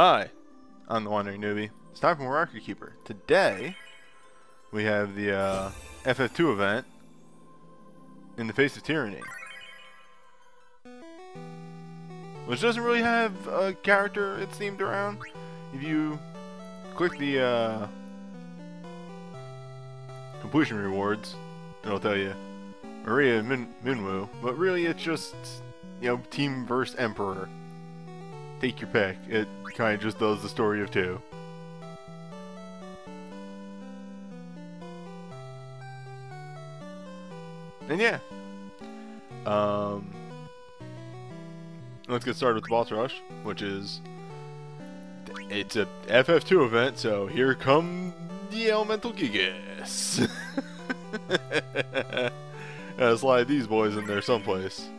Hi, I'm the Wandering Newbie. It's time for more Record Keeper. Today, we have the FF2 event, In the Face of Tyranny. Which doesn't really have a character it's themed around. If you click the completion rewards, it'll tell you Maria and Minwu, but really it's just, you know, Team vs. Emperor. Take your pick. It kind of just does the story of two. And yeah. Let's get started with the boss rush, which is... It's a FF2 event, so here come the Elemental Gigas. Gotta slide these boys in there someplace.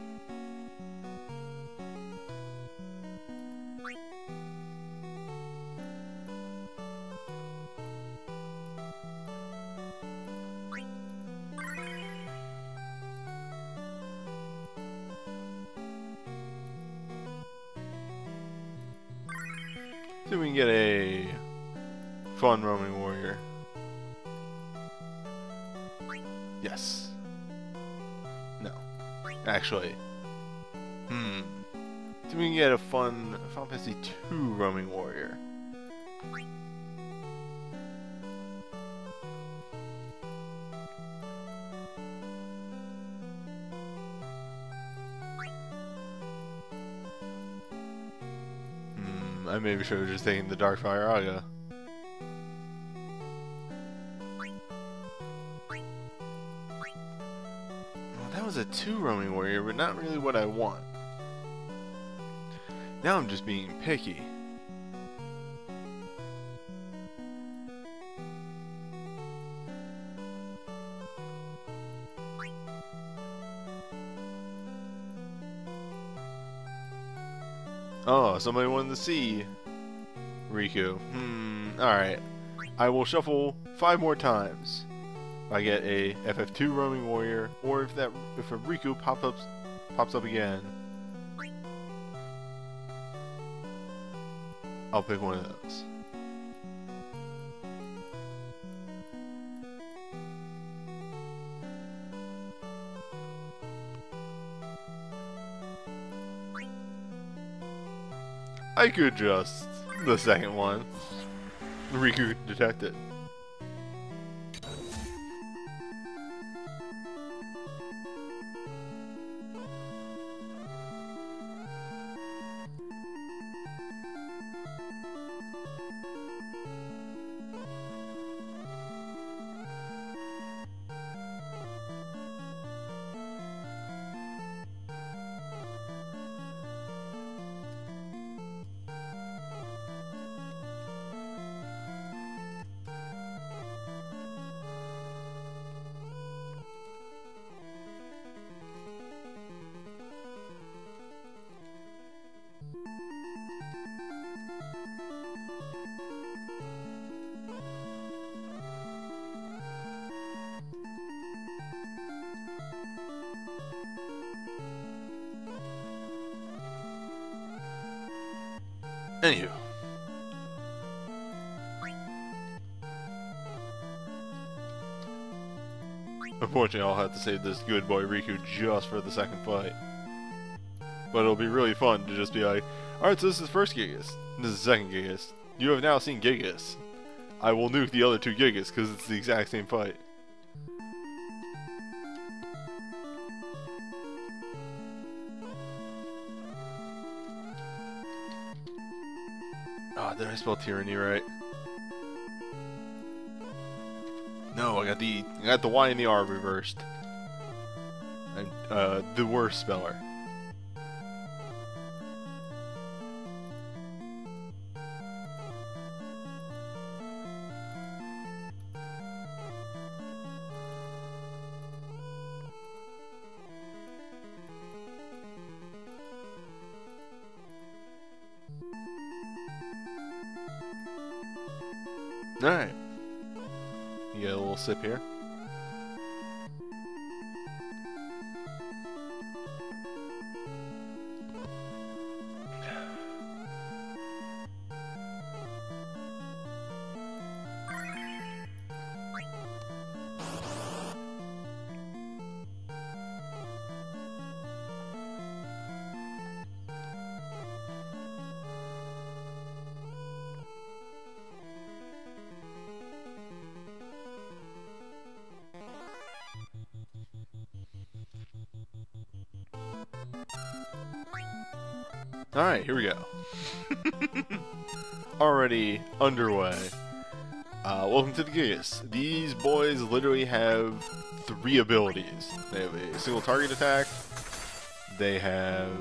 See if we can get a fun roaming warrior. Yes. No. Actually. See if we can get a fun Final Fantasy II roaming warrior. I maybe should have just taken the Darkfire Aga. Well, that was a 2 roaming warrior, but not really what I want. Now I'm just being picky. Oh, somebody wanted to see Riku. Alright. I will shuffle 5 more times. If I get a FF2 roaming warrior, or if a Riku pops up again, I'll pick one of those. I could just the second one. Riku detected. Anywho. Unfortunately, I'll have to save this good boy Riku just for the second fight. But it'll be really fun to just be like, alright, so this is the first Gigas. This is the second Gigas. You have now seen Gigas. I will nuke the other 2 Gigas because it's the exact same fight. Oh, did I spell Tyranny right? No, I got the Y and the R reversed. I'm the worst speller. Alright. You get a little sip here. Alright, here we go. Already underway. Welcome to the Gigas. These boys literally have 3 abilities. They have a single target attack. They have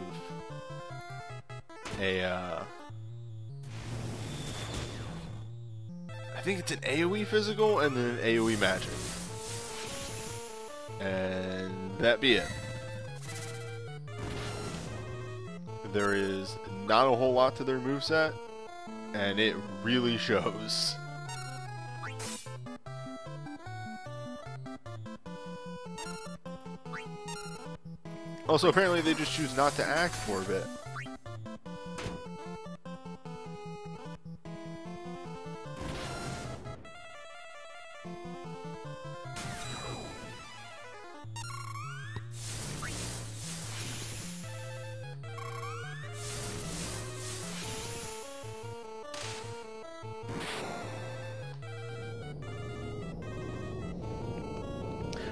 a, I think it's an AoE physical and then an AoE magic. And that be it. There is not a whole lot to their moveset, and it really shows. Also, apparently they just choose not to act for a bit.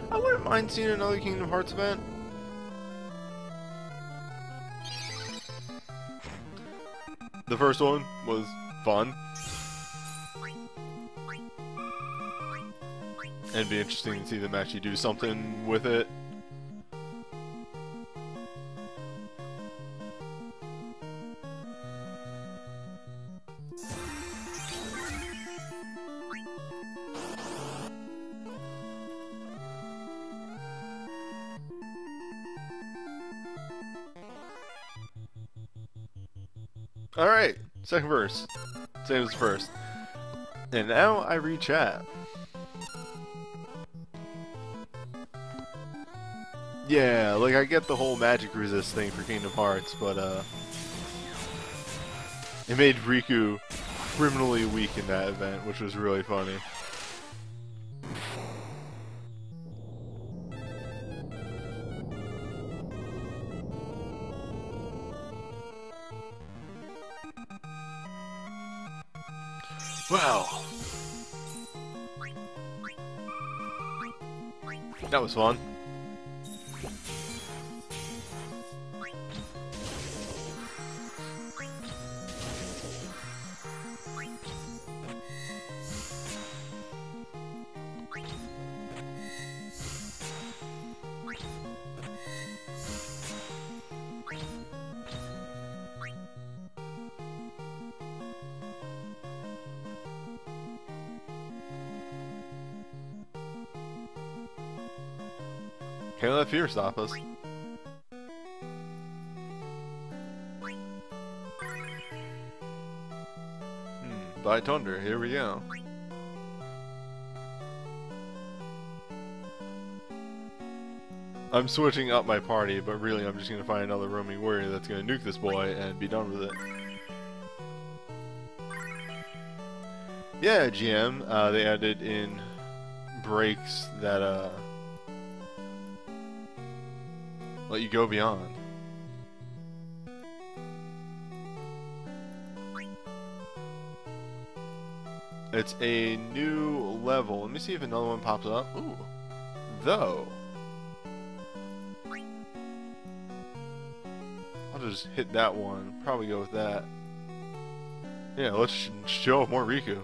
I wouldn't mind seeing another Kingdom Hearts event. The first one was fun. And it'd be interesting to see them actually do something with it. Alright, second verse. Same as the first. And now I read chat. Yeah, like I get the whole magic resist thing for Kingdom Hearts, but it made Riku criminally weak in that event, which was really funny. Wow. That was fun. Can't let fear stop us. By Thunder, here we go. I'm switching up my party, but really I'm just gonna find another roaming warrior that's gonna nuke this boy and be done with it. Yeah, GM, they added in breaks that let you go beyond. It's a new level. Let me see if another one pops up. Ooh. Though. I'll just hit that one. Probably go with that. Yeah, let's show off more Riku.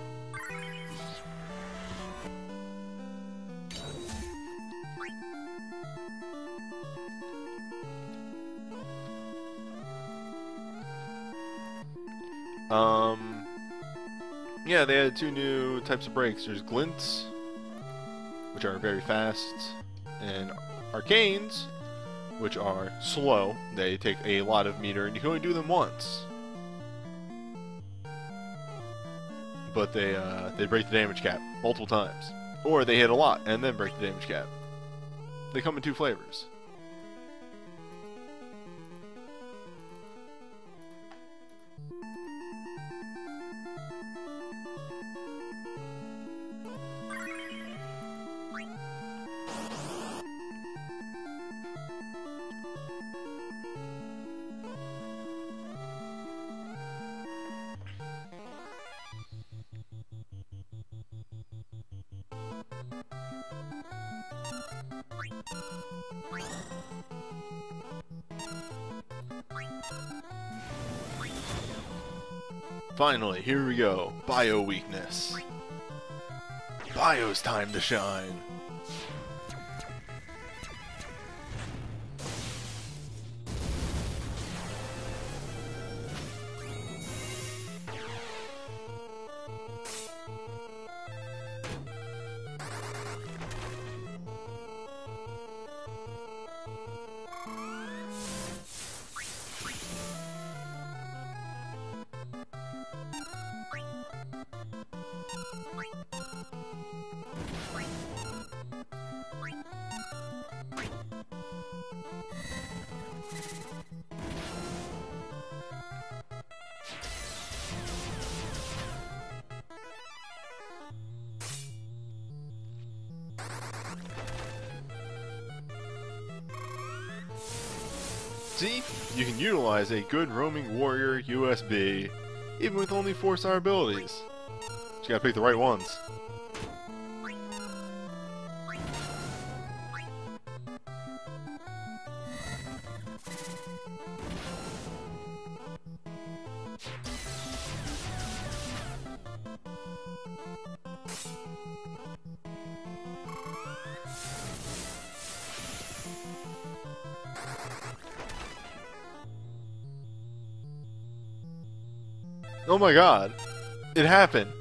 Yeah, they added 2 new types of breaks. There's Glints, which are very fast, and Arcanes, which are slow. They take a lot of meter, and you can only do them once. But they break the damage cap multiple times. Or they hit a lot, and then break the damage cap. They come in 2 flavors. Finally, here we go. Bio weakness. Bio's time to shine. See, you can utilize a good roaming warrior USB, even with only 4-star abilities. But you gotta pick the right ones. Oh my god, it happened.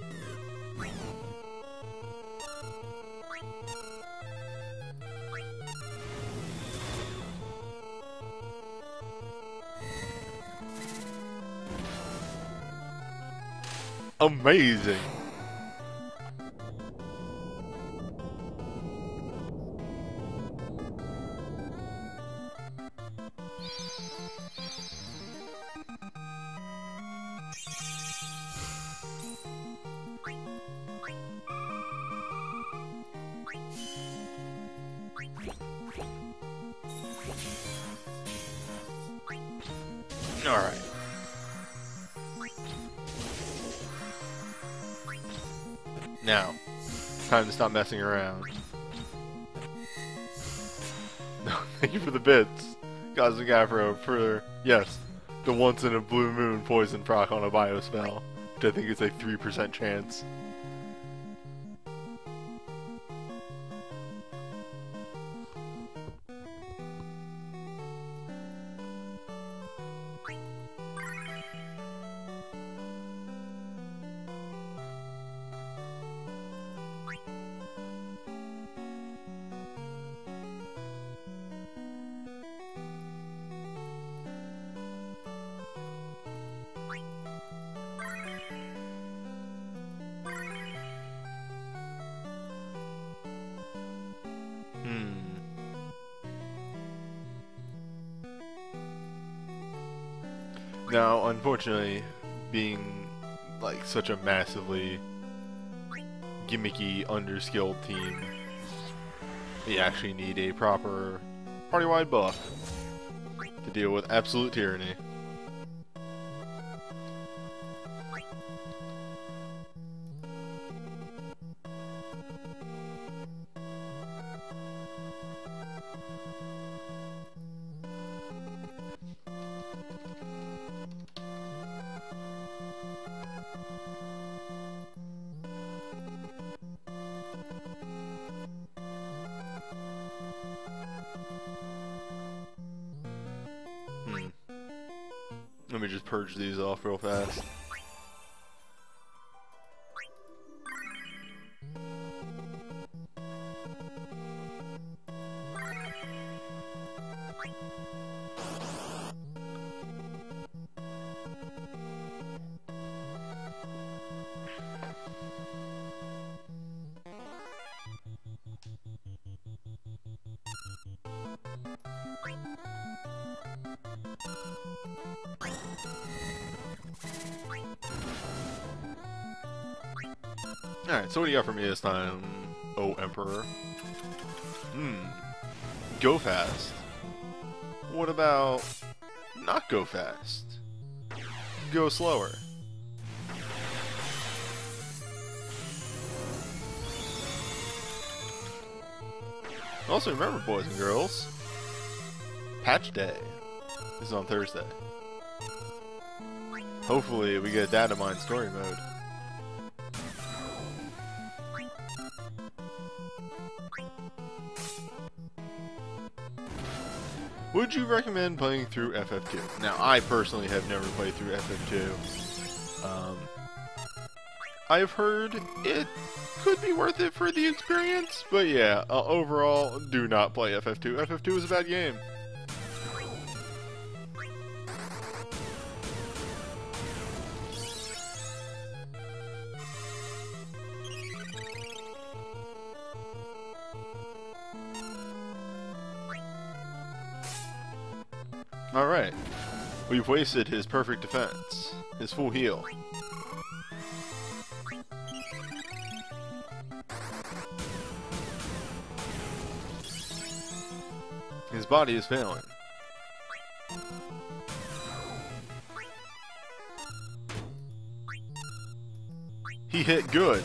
Amazing. Alright. Now, time to stop messing around. Thank you for the bits. Cosmic Afro for, yes, the once in a blue moon poison proc on a bio spell, which I think is a 3% chance. Now, unfortunately, being like such a massively gimmicky, underskilled team, we actually need a proper party-wide buff to deal with absolute tyranny. Let me just purge these off real fast. Alright, so what do you got for me this time, oh Emperor? Go fast. What about not go fast? Go slower. Also remember, boys and girls, Patch Day is on Thursday. Hopefully we get data mine story mode. Would you recommend playing through FF2? Now, I personally have never played through FF2. I've heard it could be worth it for the experience, but yeah, overall, do not play FF2. FF2 is a bad game. Alright, we've wasted his perfect defense, his full heal. His body is failing. He hit good.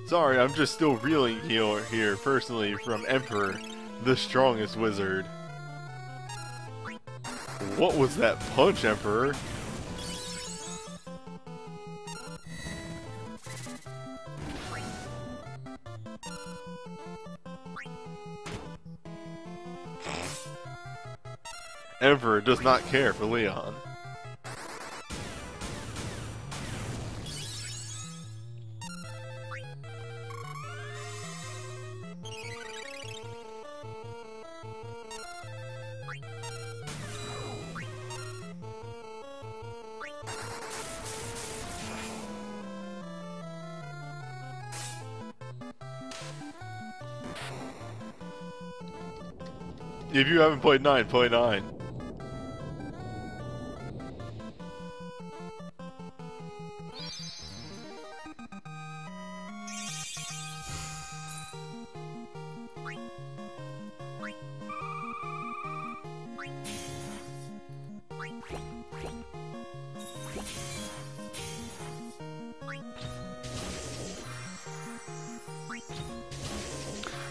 Sorry, I'm just still reeling here personally from Emperor, the strongest wizard. What was that punch, Emperor? Emperor does not care for Leon. If you haven't played 9, play 9.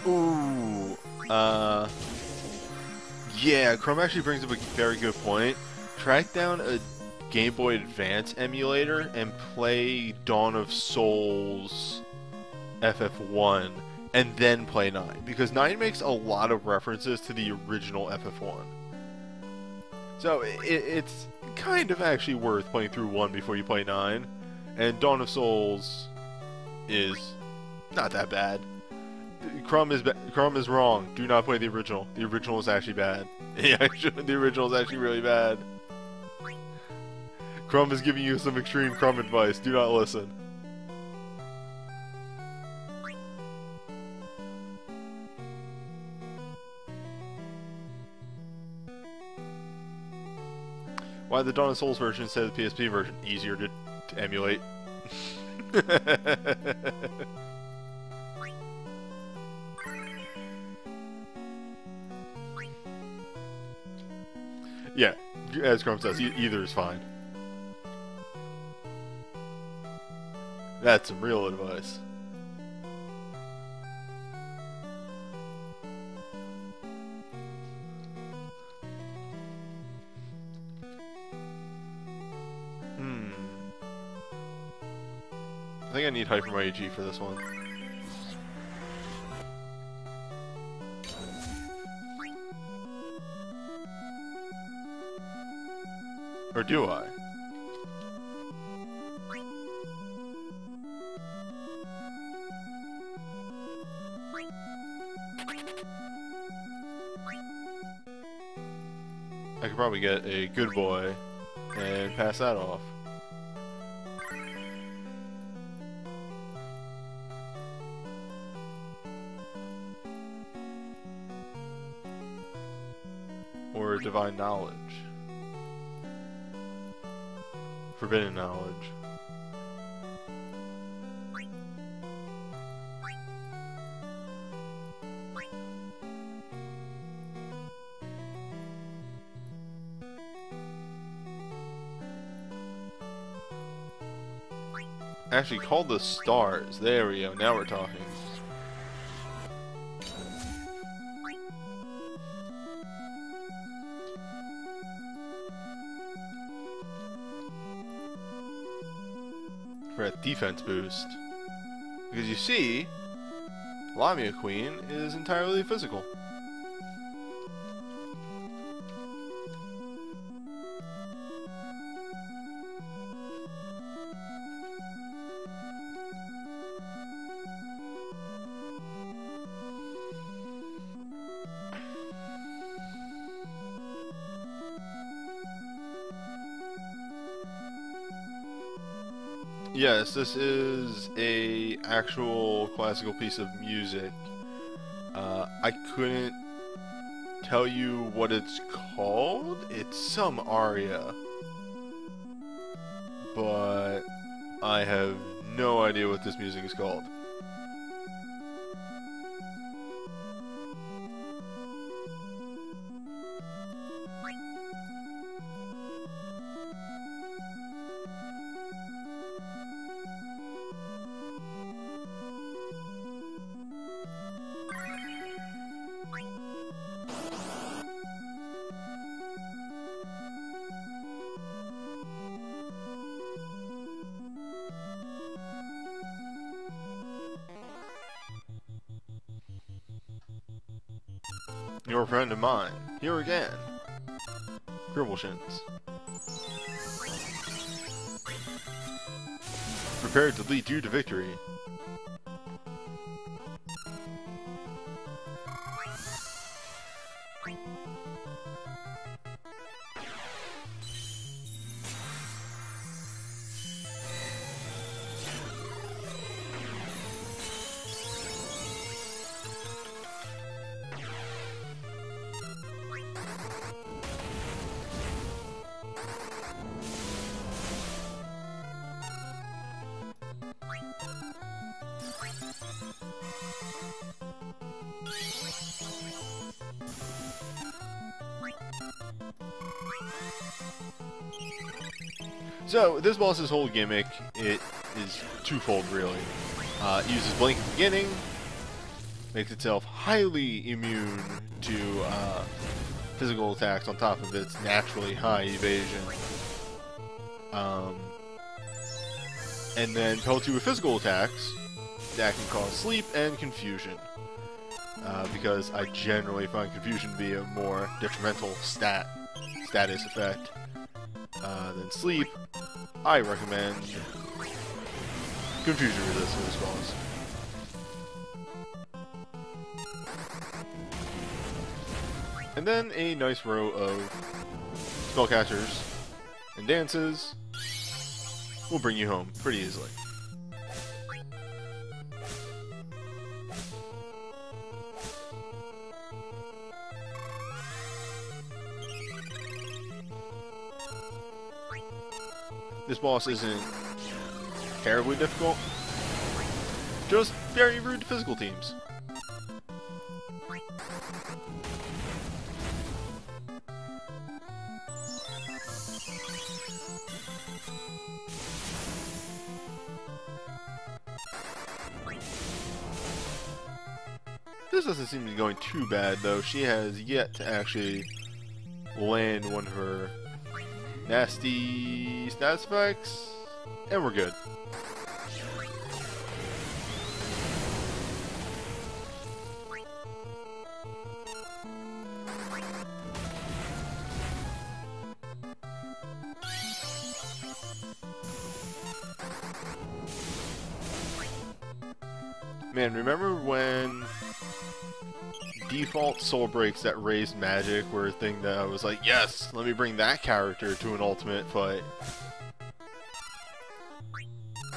Ooh, yeah, Chrome actually brings up a very good point. Track down a Game Boy Advance emulator and play Dawn of Souls FF1 and then play 9, because 9 makes a lot of references to the original FF1. So it's kind of actually worth playing through 1 before you play 9, and Dawn of Souls is not that bad. Crumb is wrong. Do not play the original. The original is actually bad. Yeah, the original is actually really bad. Crumb is giving you some extreme Crumb advice. Do not listen. Why the Dawn of Souls version instead of the PSP version? Easier to emulate. Yeah, as Chrome says, either is fine. That's some real advice. I think I need Hyper Mighty G for this one. Or do I? I could probably get a good boy and pass that off. Or divine knowledge. Forbidden knowledge. Actually, call the stars. There we go. Now we're talking. for a defense boost. Because you see, Lamia Queen is entirely physical. Yes, this is a actual classical piece of music. I couldn't tell you what it's called. It's some aria, but I have no idea what this music is called. Your friend of mine, here again. Gribbleshins. Prepared to lead you to victory. So, this boss's whole gimmick, it is twofold really. It uses Blink at the beginning, makes itself highly immune to physical attacks on top of its naturally high evasion. And then pelts you with physical attacks that can cause sleep and confusion. Because I generally find confusion to be a more detrimental status effect than sleep. I recommend confusion resist for this boss. And then a nice row of spellcasters and dances will bring you home pretty easily. This boss isn't terribly difficult, just very rude to physical teams. This doesn't seem to be going too bad though. She has yet to actually land one of her nasty status effects, and we're good. Man, remember when default soul breaks that raised magic were a thing that I was like, yes, let me bring that character to an ultimate fight.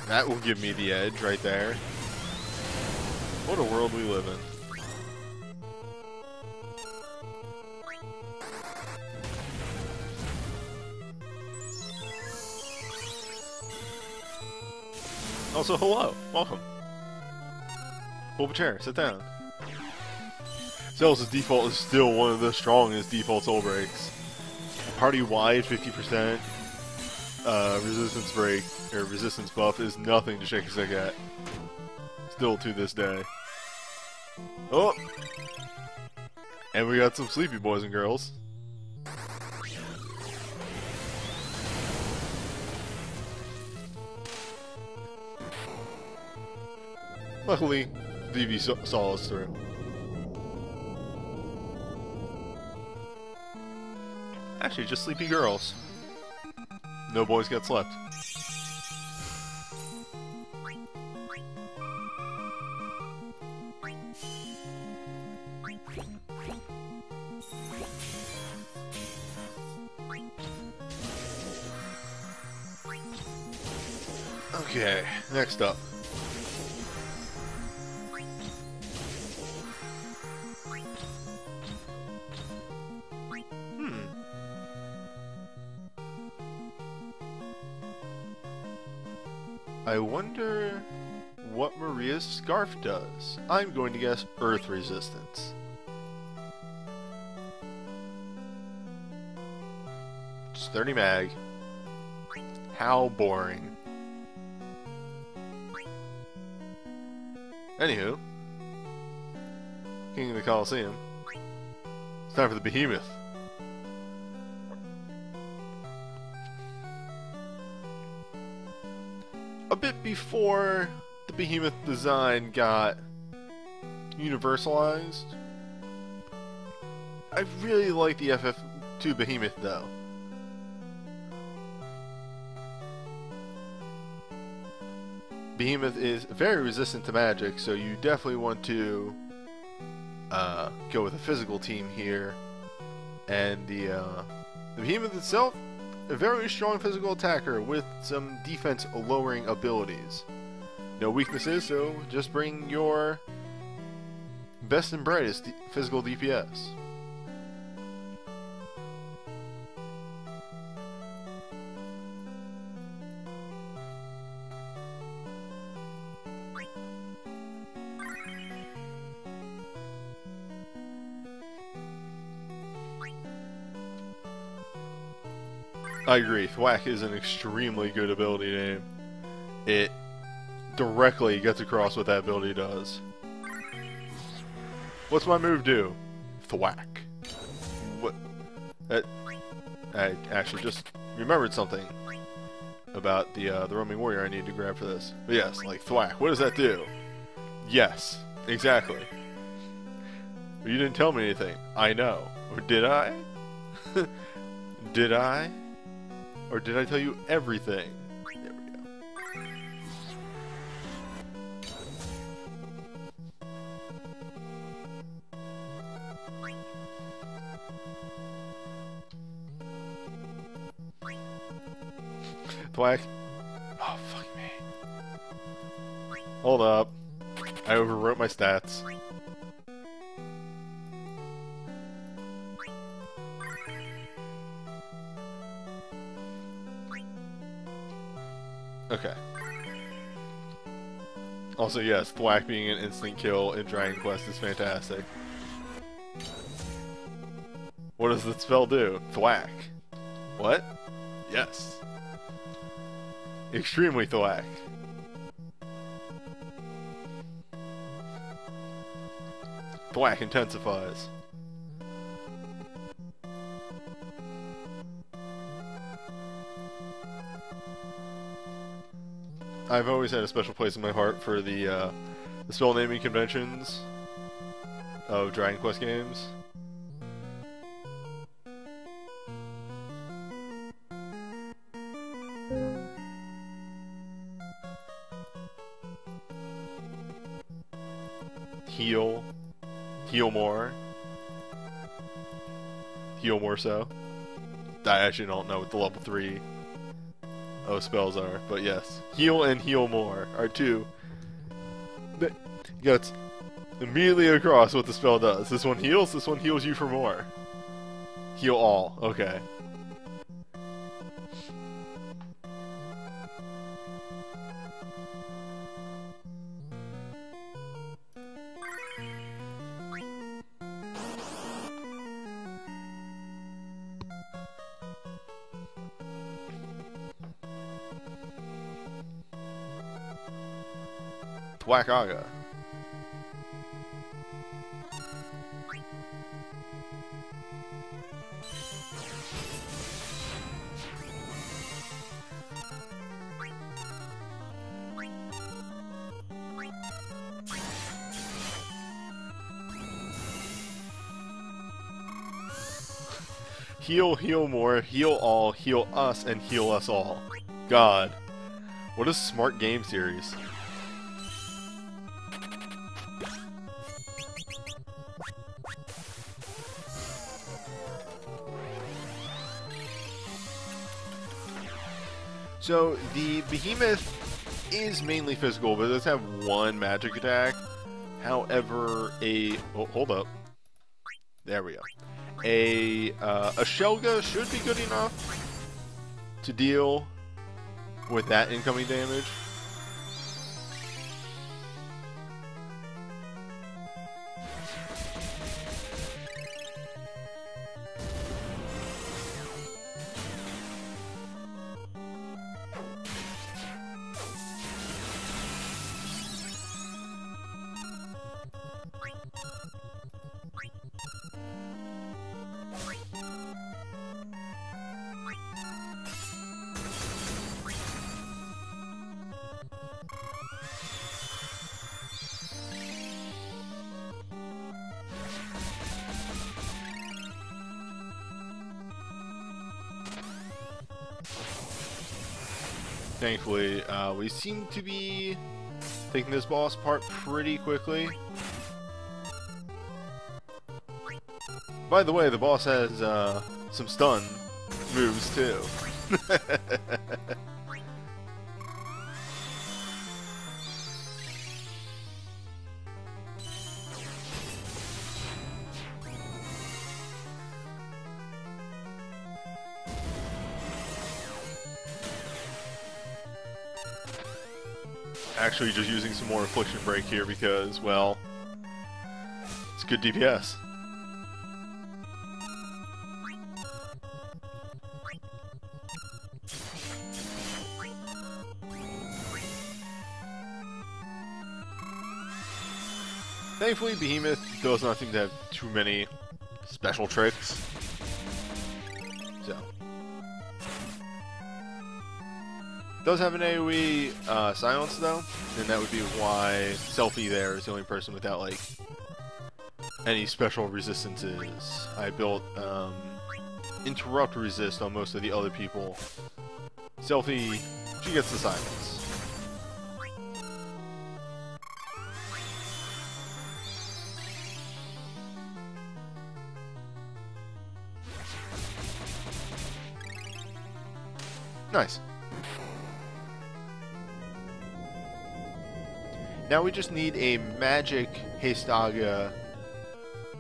That will give me the edge right there. What a world we live in. Also, hello, welcome. Pull up a chair, sit down. Zealous' default is still one of the strongest default soul breaks. Party-wide 50% resistance break, or resistance buff is nothing to shake a stick at. Still to this day. Oh! And we got some sleepy boys and girls. Luckily, DB saw us through. Actually, just sleepy girls. No boys got slept. Okay, next up. I wonder what Maria's scarf does. I'm going to guess earth resistance. Just 30 mag. How boring. Anywho, King of the Colosseum. It's time for the behemoth. A bit before the behemoth design got universalized, I really like the FF2 behemoth though. Behemoth is very resistant to magic, so you definitely want to go with a physical team here. And the Behemoth itself, a very strong physical attacker with some defense lowering abilities. No weaknesses, so just bring your best and brightest physical DPS. I agree, Thwack is an extremely good ability name. It directly gets across what that ability does. What's my move do? Thwack. What? I actually just remembered something about the roaming warrior I need to grab for this. But yes, like Thwack. What does that do? Yes, exactly. But you didn't tell me anything. I know. Or did I? Did I? Or did I tell you everything? There we go. Thwack. Oh, fuck me. Hold up. I overwrote my stats. Okay. Also, yes, Thwack being an instant kill in Dragon Quest is fantastic. What does the spell do? Thwack. What? Yes. Extremely Thwack. Thwack intensifies. I've always had a special place in my heart for the spell naming conventions of Dragon Quest games. Heal. Heal more. Heal more so. I actually don't know what the level 3 spells are, but yes. Heal and heal more are two. That gets immediately across what the spell does. This one heals you for more. Heal all. Okay. Thwackaga. Heal, heal more, heal all, heal us, and heal us all. God. What a smart game series. So, the Behemoth is mainly physical, but it does have one magic attack. However, oh, hold up. There we go. A Shelga should be good enough to deal with that incoming damage. Thankfully, we seem to be taking this boss apart pretty quickly. By the way, the boss has some stun moves too. Actually, just using some more Affliction Break here because, well, it's good DPS. Thankfully, Behemoth does not seem to have too many special tricks. So. Does have an AoE silence though, and that would be why Selfie there is the only person without like any special resistances. I built interrupt resist on most of the other people. Selfie, she gets the silence. Nice. Now we just need a magic Hastaga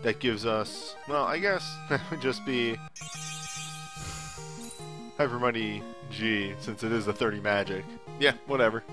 that gives us, well, I guess that would just be Hyper Mighty G, since it is a 30 magic. Yeah, whatever.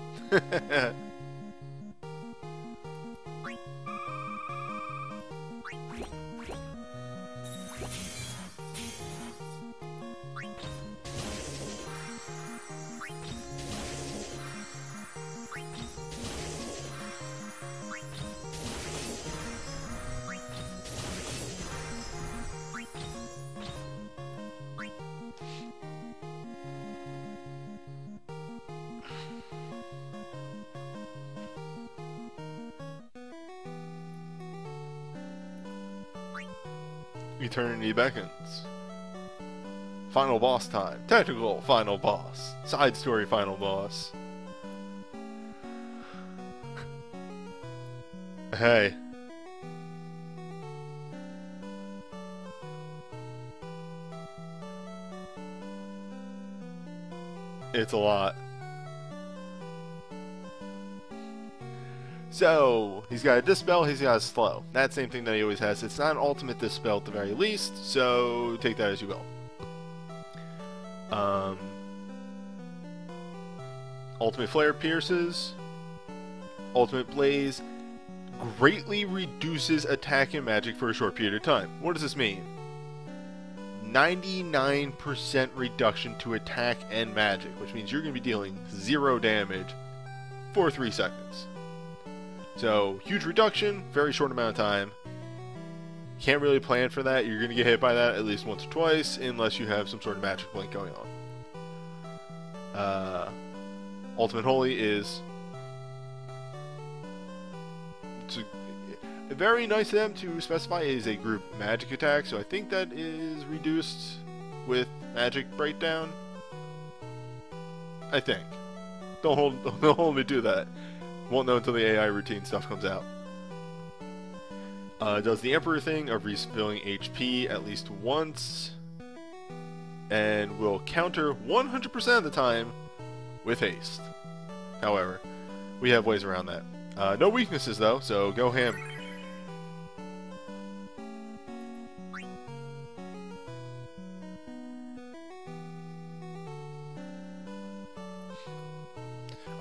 Eternity beckons. Final boss time. Technical final boss. Side story final boss. Hey. It's a lot. So, he's got a Dispel, he's got a Slow. That same thing that he always has. It's not an ultimate Dispel at the very least, so take that as you will. Ultimate Flare pierces. Ultimate Blaze greatly reduces attack and magic for a short period of time. What does this mean? 99% reduction to attack and magic, which means you're going to be dealing 0 damage for 3 seconds. So, huge reduction, very short amount of time. Can't really plan for that. You're going to get hit by that at least once or twice, unless you have some sort of magic blink going on. Ultimate Holy is... It's very nice of them to specify it is a group magic attack, so I think that is reduced with magic breakdown. I think. Don't hold me to that. Won't know until the AI routine stuff comes out. Does the Emperor thing of refilling HP at least once, and will counter 100% of the time with haste. However, we have ways around that. No weaknesses though, so go ham.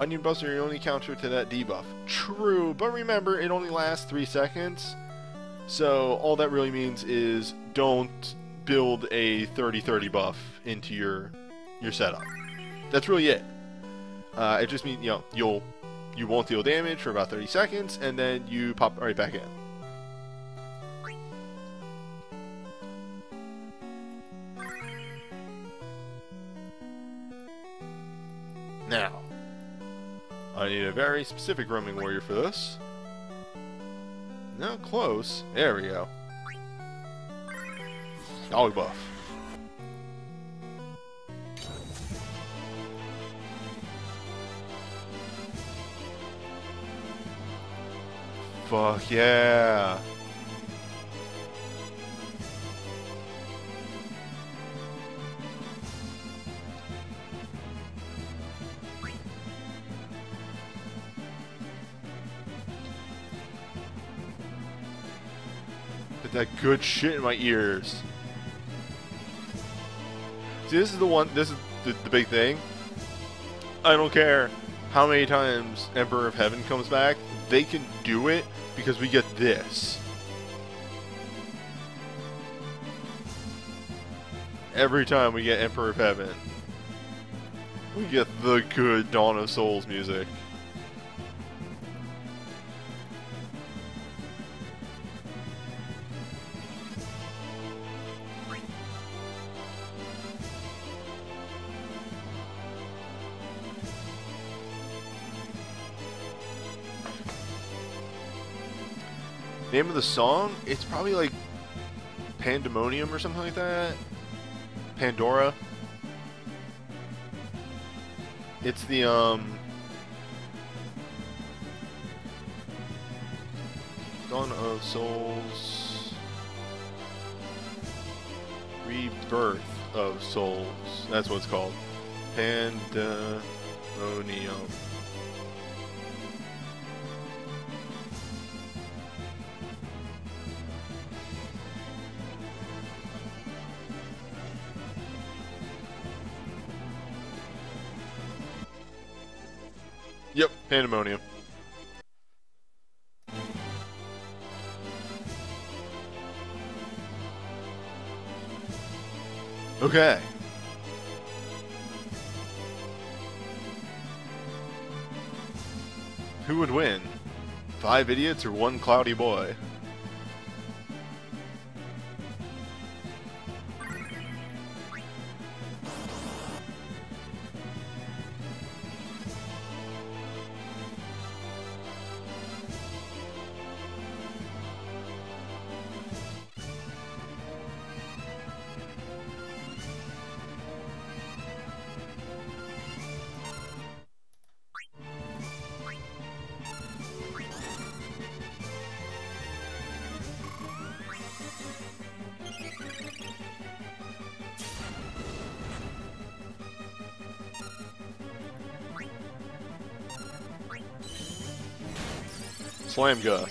Onion buffs are your only counter to that debuff. True, but remember, it only lasts 3 seconds. So all that really means is don't build a 30-30 buff into your setup. That's really it. It just means, you know, you won't deal damage for about 30 seconds, and then you pop right back in. Now, I need a very specific roaming warrior for this. Not close. There we go. Dog buff. Fuck yeah. Get that good shit in my ears. See, this is the one, this is the big thing. I don't care how many times Emperor of Heaven comes back, they can do it because we get this. Every time we get Emperor of Heaven, we get the good Dawn of Souls music. Name of the song? It's probably like Pandemonium or something like that. Pandora. It's the Dawn of Souls, Rebirth of Souls. That's what it's called. Pandemonium. Yep, Pandemonium. Okay. Who would win? 5 idiots or 1 cloudy boy? Slamga.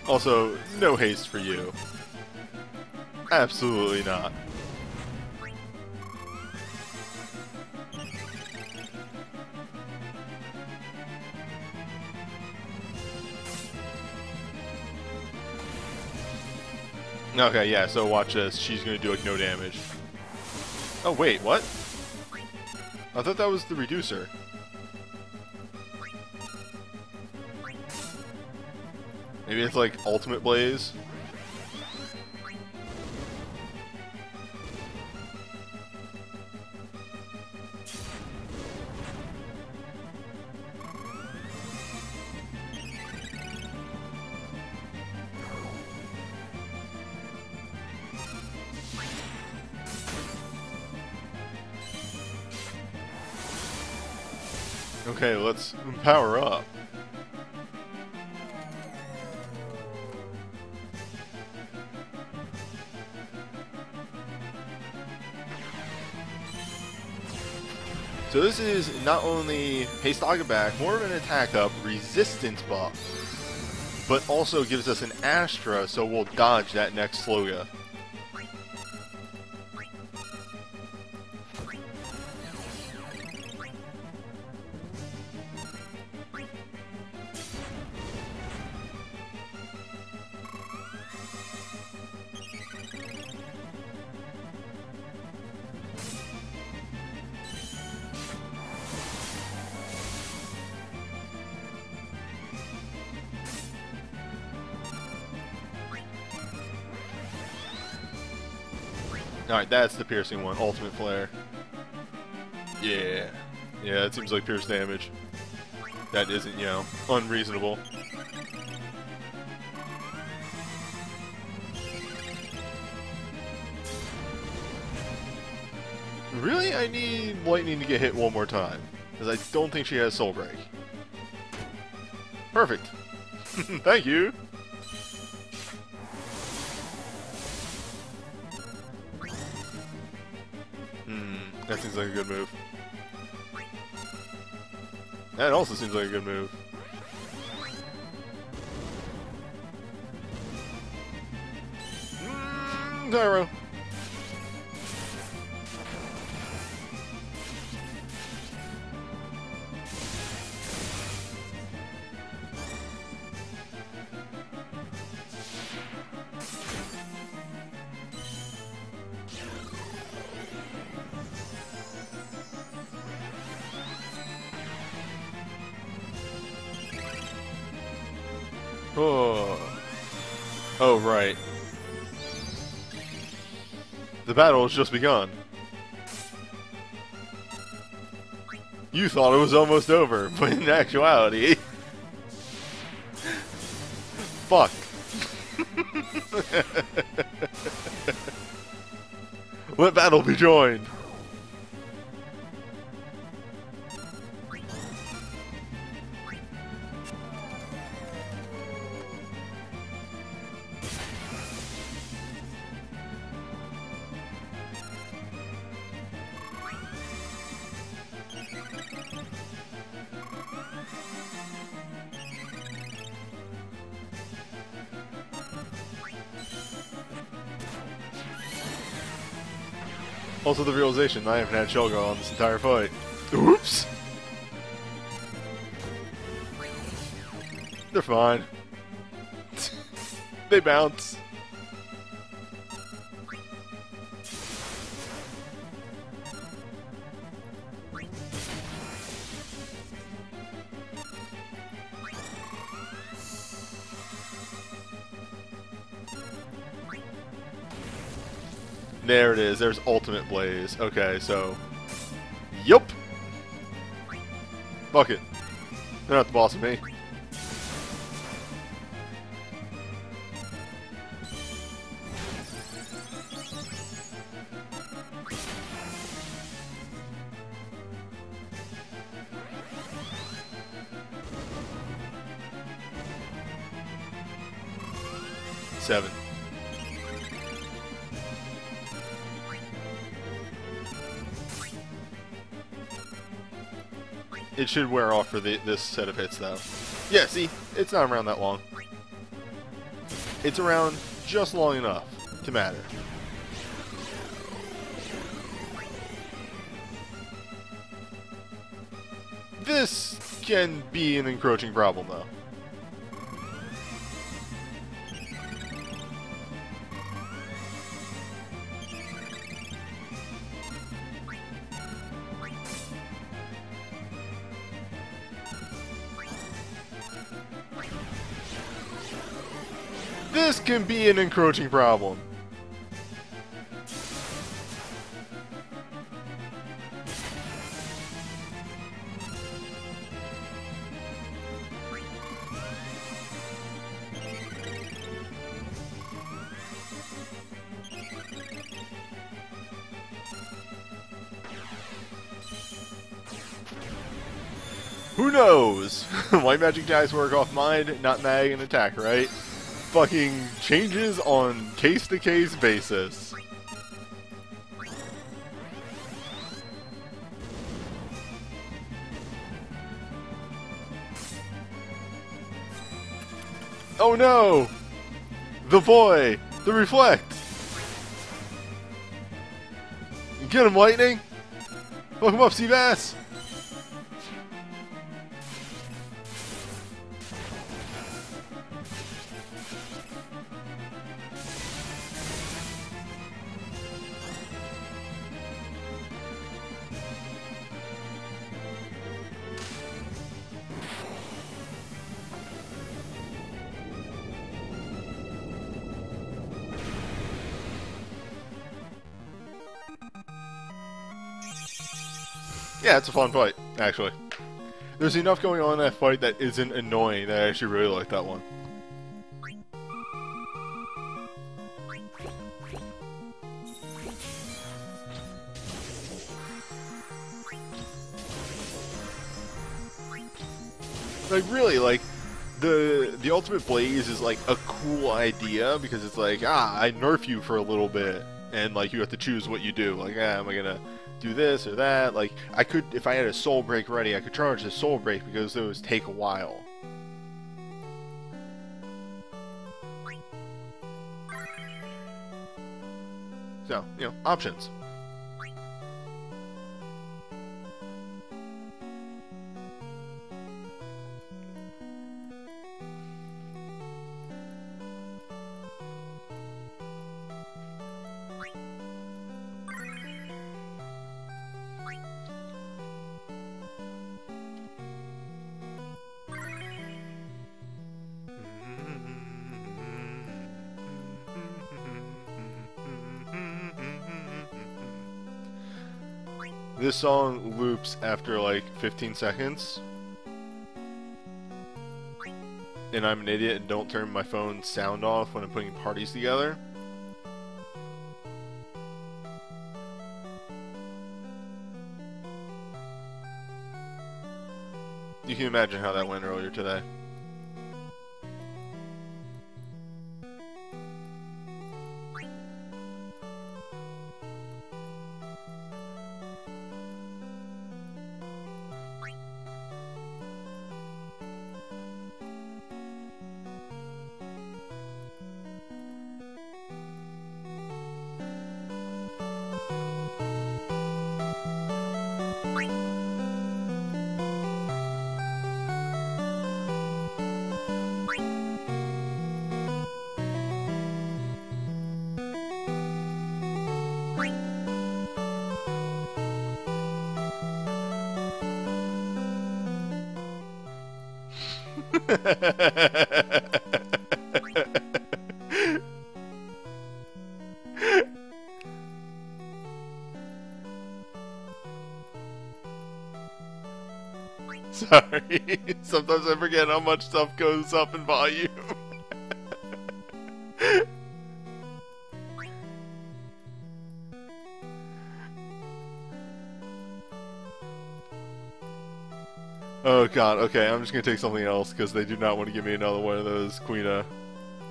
Also, no haste for you. Absolutely not. Okay, yeah, so watch this. She's gonna do like no damage. Oh wait, what? I thought that was the reducer. Maybe it's like Ultimate Blaze. Okay, let's power up. So this is not only haste Aga back, more of an attack up, resistance buff, but also gives us an Astra, so we'll dodge that next Sloga. Alright, that's the piercing one. Ultimate Flare. Yeah. Yeah, that seems like pierce damage. That isn't, you know, unreasonable. Really? I need Lightning to get hit one more time. Because I don't think she has Soul Break. Perfect. Thank you. That seems like a good move. That also seems like a good move. Gyro. Oh, right. The battle has just begun. You thought it was almost over, but in actuality... Fuck. Let battle be joined. Also the realization I haven't had Shell go on this entire fight. Oops! They're fine. They bounce. There it is. There's Ultimate Blaze. Okay, so... Yup! Fuck it. They're not the boss of me. Seven. It should wear off for this set of hits, though. Yeah, see? It's not around that long. It's around just long enough to matter. This can be an encroaching problem, though. This can be an encroaching problem. Who knows? White magic dice work off mind, not mag and attack, right? Fucking changes on case-to-case basis. Oh no! The boy! The reflect! Get him, Lightning! Fuck him up, Seabass! Yeah, it's a fun fight, actually. There's enough going on in that fight that isn't annoying that I actually really like that one. Like, really, like, the Ultimate Blaze is, like, a cool idea, because it's like, I nerf you for a little bit, and, like, you have to choose what you do. Like, am I gonna do this or that? Like, I could, if I had a Soul Break ready, I could charge the Soul Break, because those take a while. So, you know, options. This song loops after like 15 seconds. And I'm an idiot and don't turn my phone's sound off when I'm putting parties together. You can imagine how that went earlier today. Sorry, sometimes I forget how much stuff goes up in volume. Oh god, okay, I'm just gonna take something else because they do not want to give me another one of those Queen of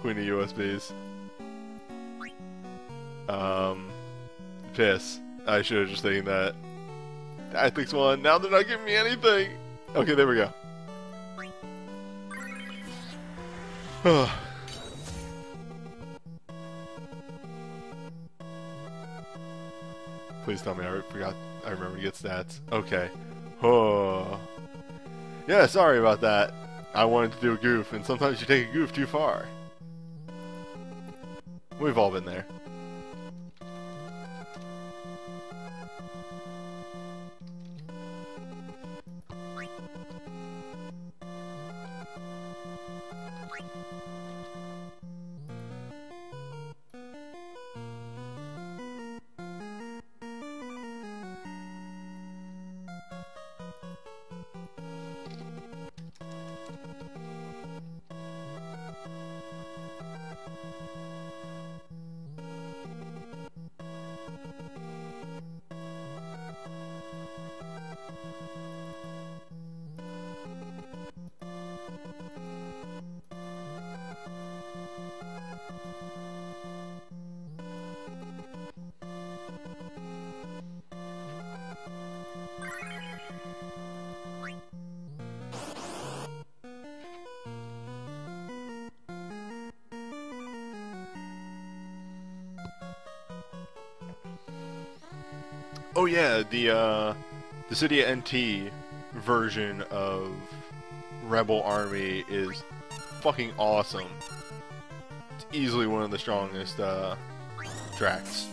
USBs. Piss. I should have just taken that. Tactics one, now they're not giving me anything! Okay, there we go. Please tell me I remember to get stats. Okay. Oh. Yeah, sorry about that. I wanted to do a goof, and sometimes you take a goof too far. We've all been there. Oh yeah, the City of NT version of Rebel Army is fucking awesome. It's easily one of the strongest tracks.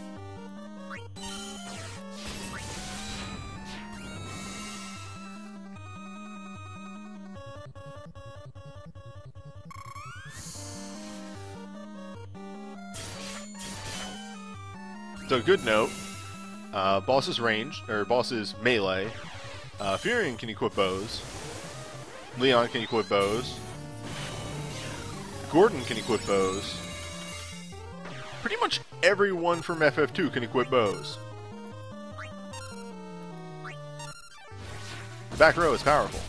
So good note. Boss's range, or boss's melee. Furion can equip bows. Leon can equip bows. Gordon can equip bows. Pretty much everyone from FF2 can equip bows. The back row is powerful.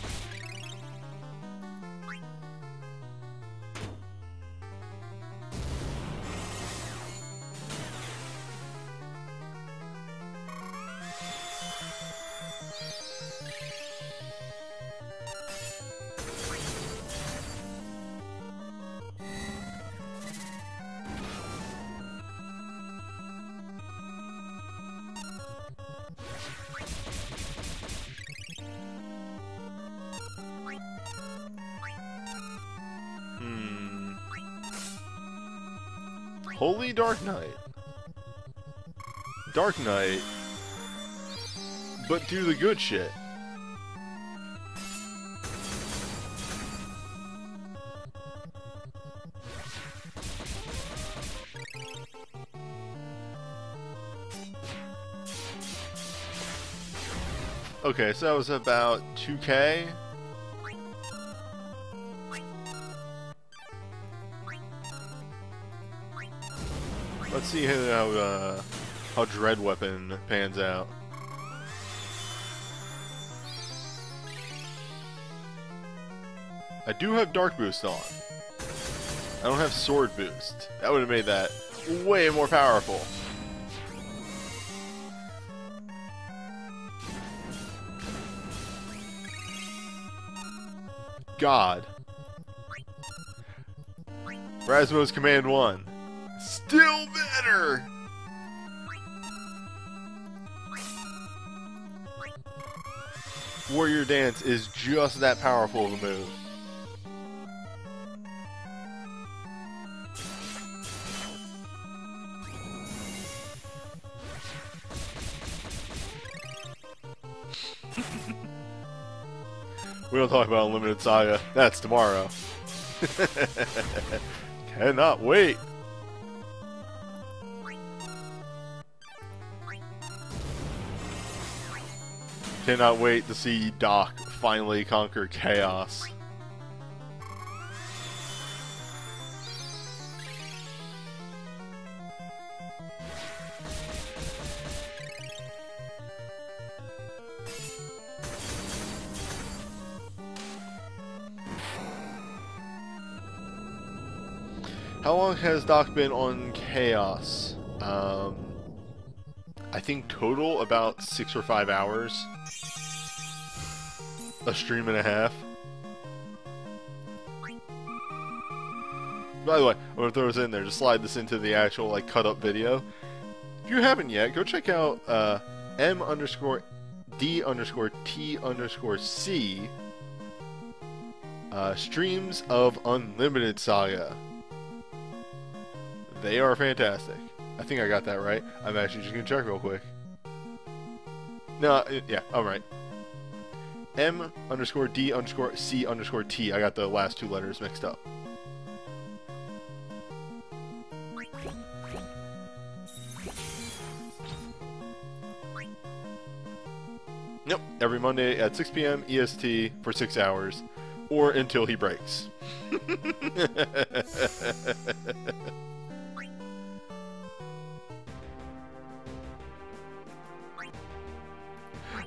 Holy Dark Knight. Dark Knight, but do the good shit. Okay, so that was about 2K. Let's see how Dread Weapon pans out. I do have Dark Boost on. I don't have Sword Boost. That would have made that way more powerful. God. Rasmo's Command 1. Still better! Warrior Dance is just that powerful of a move. We don't talk about Unlimited Saga. That's tomorrow. Cannot wait. Cannot wait to see Doc finally conquer Chaos. How long has Doc been on Chaos? I think total about 6 or 5 hours. A stream and a half. By the way, I'm gonna throw this in there. Just slide this into the actual like cut up video. If you haven't yet, go check out M_D_T_C streams of Unlimited Saga. They are fantastic. I think I got that right. I'm actually just gonna check real quick. No, yeah, I'm right. M_D_C_T. I got the last 2 letters mixed up. Yep, every Monday at 6 p.m. EST for 6 hours. Or until he breaks.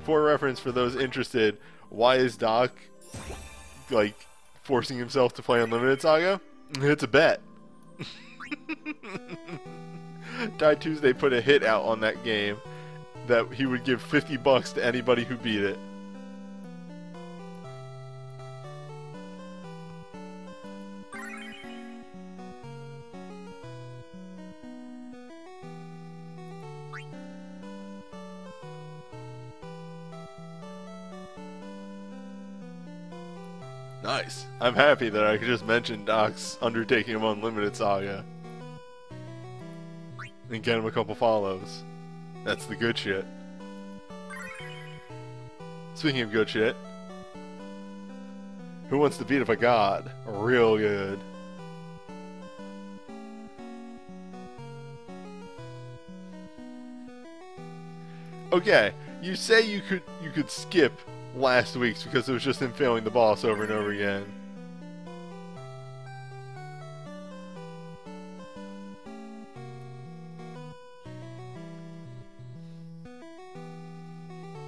For reference, for those interested, why is Doc, like, forcing himself to play Unlimited Saga? It's a bet. Die Tuesday put a hit out on that game that he would give $50 to anybody who beat it. Nice. I'm happy that I could just mention Doc's undertaking of Unlimited Saga. And get him a couple follows. That's the good shit. Speaking of good shit, who wants to beat up a god? Real good. Okay, you say you could skip last week's because it was just him failing the boss over and over again.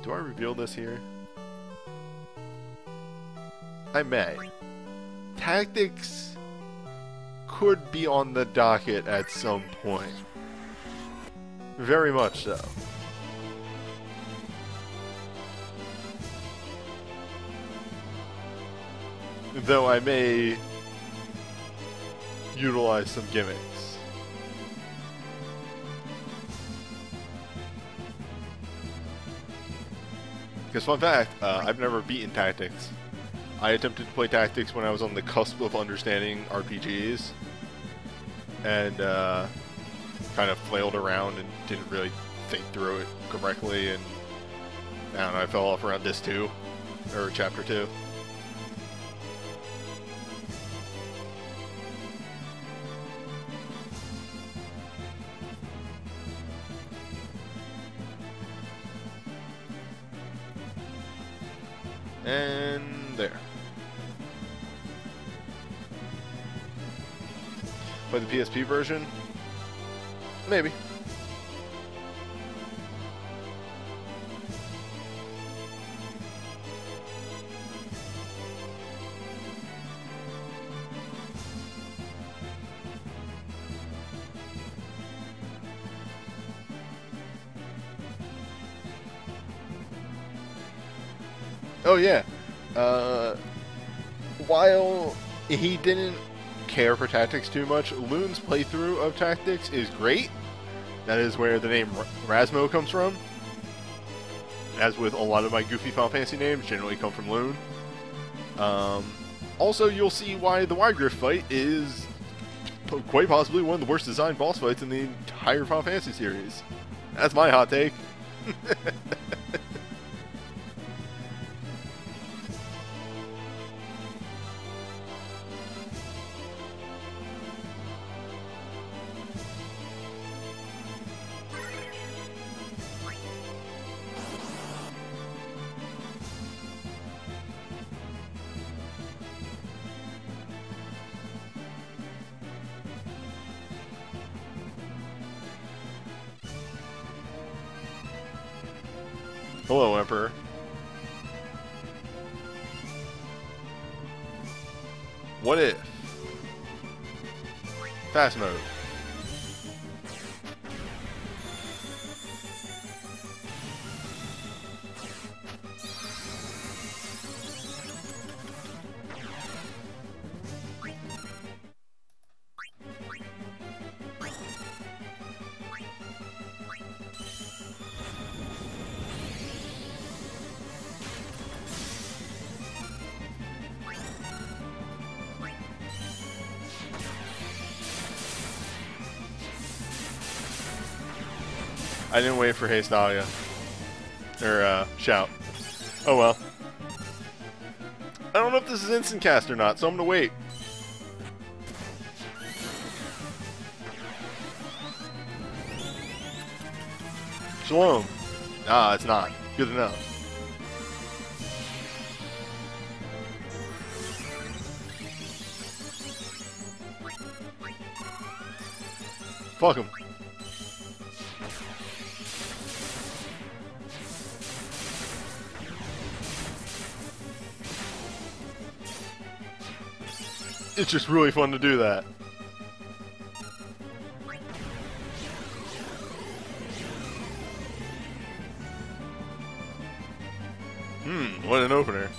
Do I reveal this here? I may. Tactics could be on the docket at some point. Very much so. Though I may utilize some gimmicks. Because fun fact, I've never beaten Tactics. I attempted to play Tactics when I was on the cusp of understanding RPGs. And kind of flailed around and didn't really think through it correctly. And I don't know, I fell off around Disc 2. Or Chapter 2. And there. Play the PSP version? Maybe. Oh yeah, while he didn't care for Tactics too much, Loon's playthrough of Tactics is great. That is where the name Rasmo comes from. As with a lot of my goofy Final Fantasy names, generally come from Loon. Also, you'll see why the Wygriff fight is quite possibly one of the worst designed boss fights in the entire Final Fantasy series. That's my hot take. Hello, Emperor. What if? Fast mode. I didn't wait for Haste Dahlia. Or, Shout. Oh well. I don't know if this is instant cast or not, so I'm gonna wait. Shalom. Ah, it's not. Good enough. Fuck him. It's just really fun to do that. What an opener.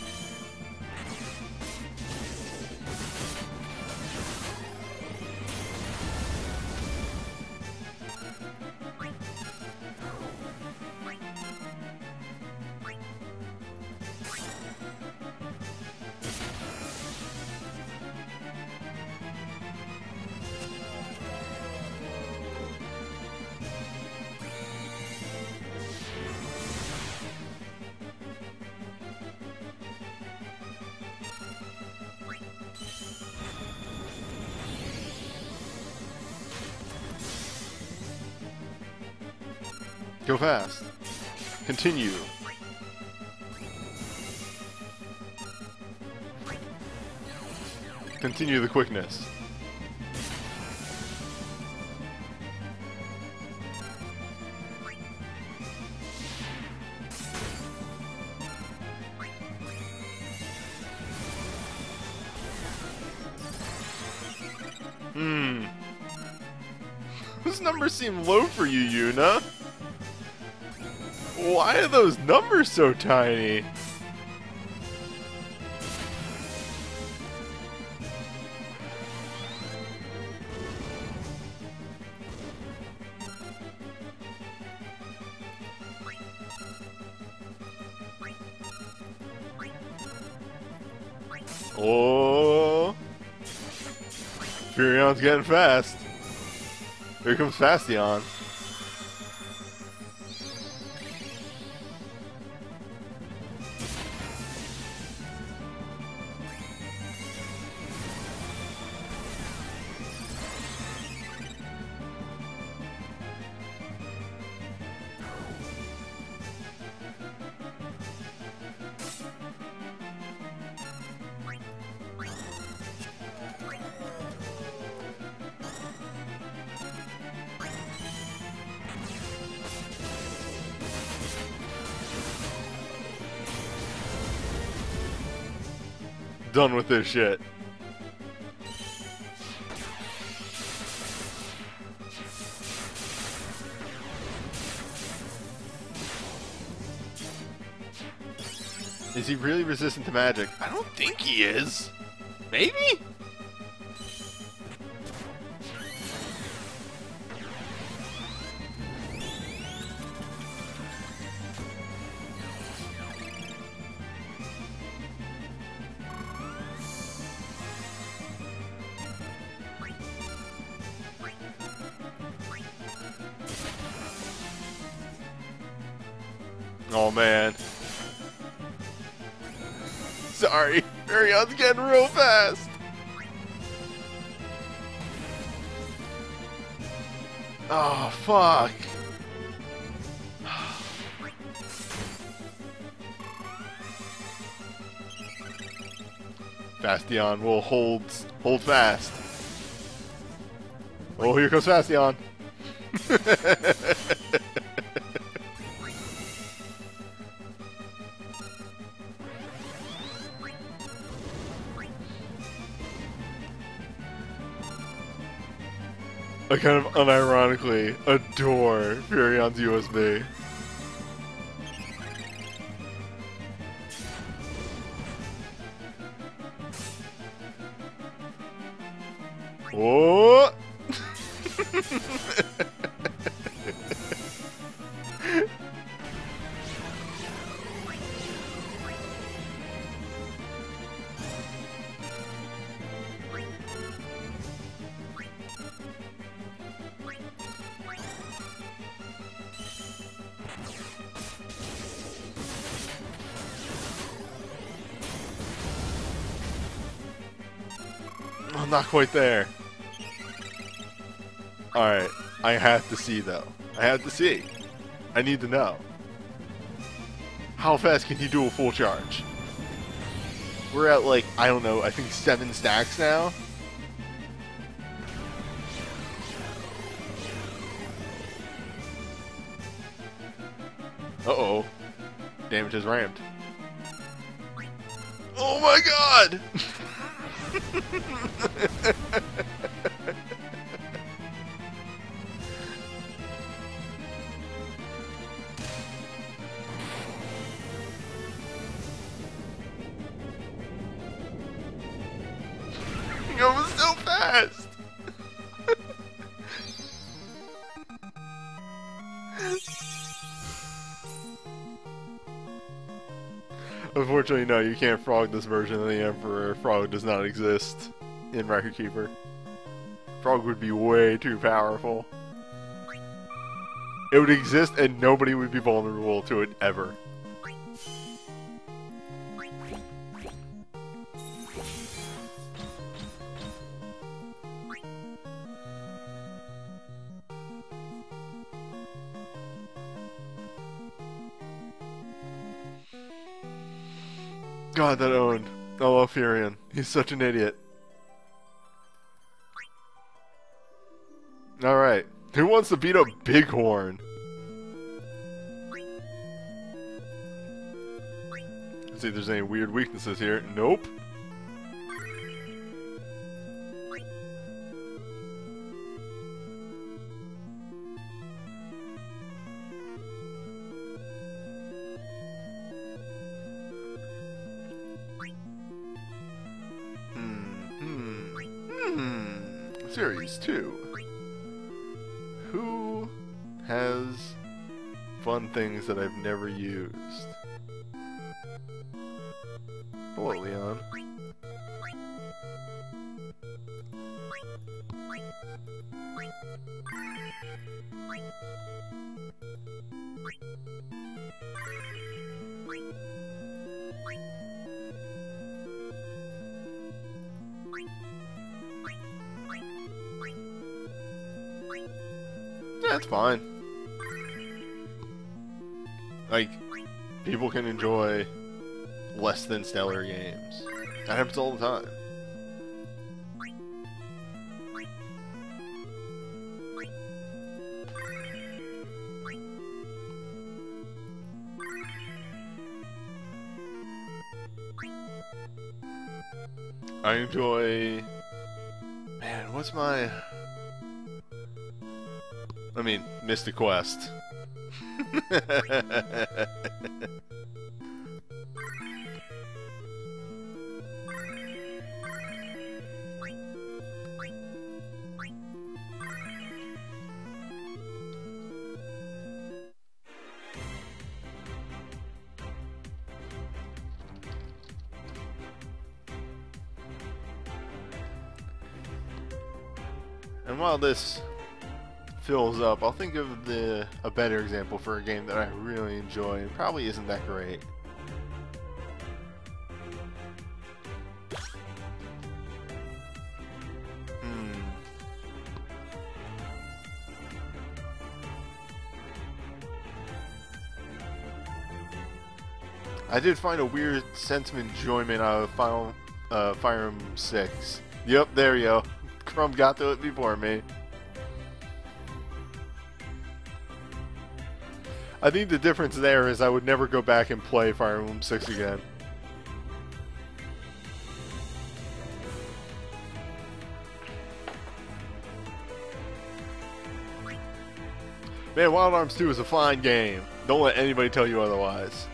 Go fast. Continue. Continue the quickness. Those numbers seem low for you, Yuna. Why are those numbers so tiny? Oh, Furion's getting fast. Here comes Fastion. Done with this shit. Is he really resistant to magic? I don't think he is. Maybe? Oh man. Sorry, Furion's getting real fast. Oh fuck. Fastion will hold fast. Oh, here comes Fastion. I kind of unironically adore Furion's USB. Oh! I'm not quite there. Alright, I have to see though. I have to see. I need to know. How fast can he do a full charge? We're at like, I don't know, I think 7 stacks now? Uh-oh. Damage is ramped. Oh my god! That was so fast! Unfortunately, no, you can't frog this version of the Emperor. Frog does not exist in Record Keeper. Frog would be way too powerful. It would exist and nobody would be vulnerable to it ever. God, that owned. I love Furion. He's such an idiot. Alright. Who wants to beat up Bighorn? Let's see if there's any weird weaknesses here. Nope. Series 2. Who has fun things that I've never used? Hello, Leon. That's fine. Like, people can enjoy less than stellar games. That happens all the time. I enjoy... Man, what's my... I mean, Mystic Quest. And while this fills up, I'll think of a better example for a game that I really enjoy and probably isn't that great. I did find a weird sense of enjoyment out of Fire Emblem 6. Yep, there you go. Crumb got to it before me. I think the difference there is I would never go back and play Fire Emblem 6 again. Man, Wild Arms 2 is a fine game. Don't let anybody tell you otherwise.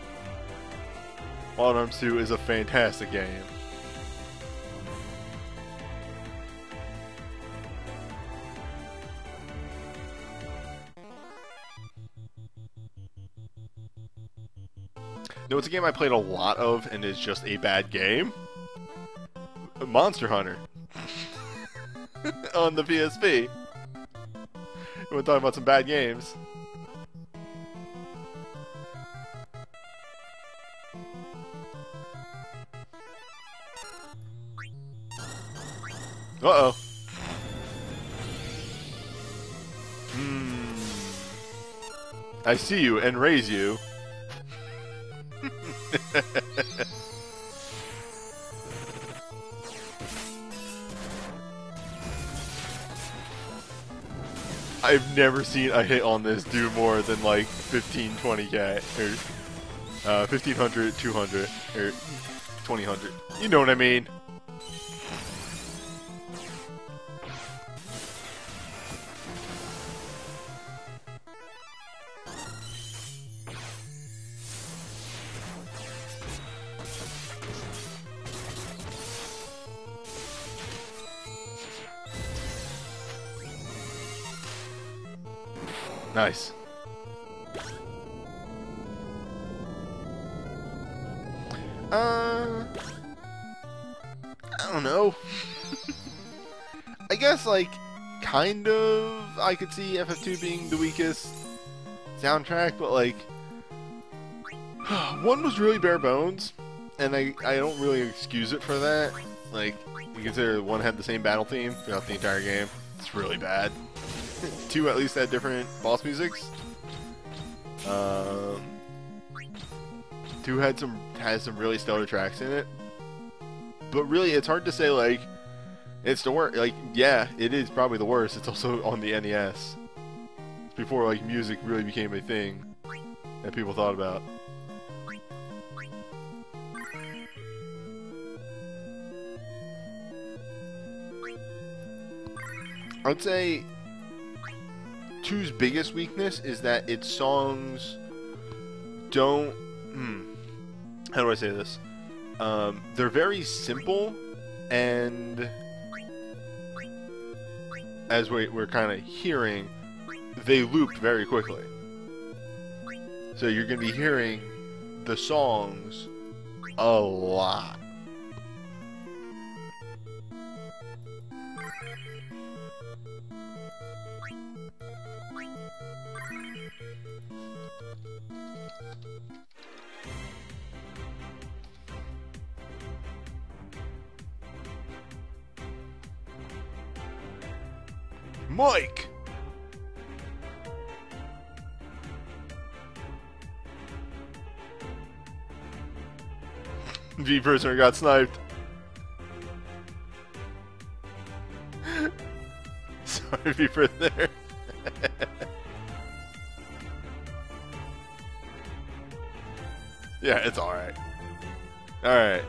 Wild Arms 2 is a fantastic game. You know, it's a game I played a lot of and is just a bad game. Monster Hunter. On the PSP. You want to talk about some bad games? Uh-oh. I see you and raise you. I've never seen a hit on this do more than like 15, 20k, or 1500, 200, or 2000. You know what I mean? Nice. I don't know. I guess, like, kind of, I could see FF2 being the weakest soundtrack, but, like, one was really bare bones, and I don't really excuse it for that. Like, you consider one had the same battle theme throughout the entire game. It's really bad. Two at least had different boss musics. Two has some really stellar tracks in it. But really, it's hard to say, like, it's the worst. Like, yeah, it is probably the worst. It's also on the NES. It's before, like, music really became a thing that people thought about. I'd say 2's biggest weakness is that its songs don't... how do I say this? They're very simple, and as we're kind of hearing, they loop very quickly. So you're going to be hearing the songs a lot. Mike! V-Prisoner got sniped. Sorry, V-Prisoner. Yeah, it's alright. Alright.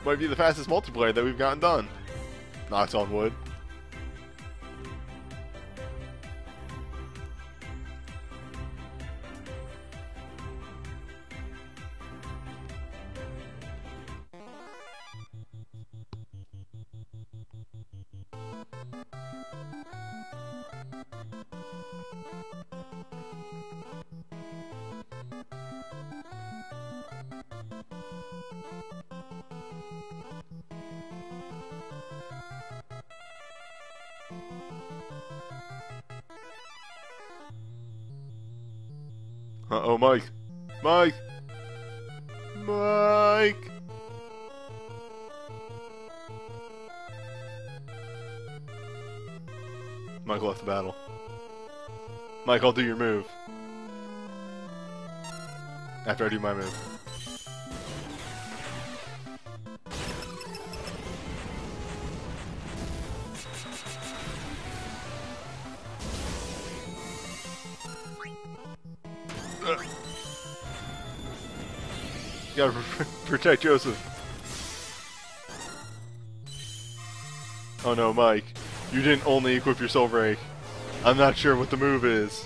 Might be the fastest multiplayer that we've gotten done. Knocks on wood. Uh-oh, Mike. Mike! Mike! Mike left the battle. Mike, I'll do your move. After I do my move. You gotta protect Joseph. Oh no, Mike. You didn't only equip your Soul Break. I'm not sure what the move is.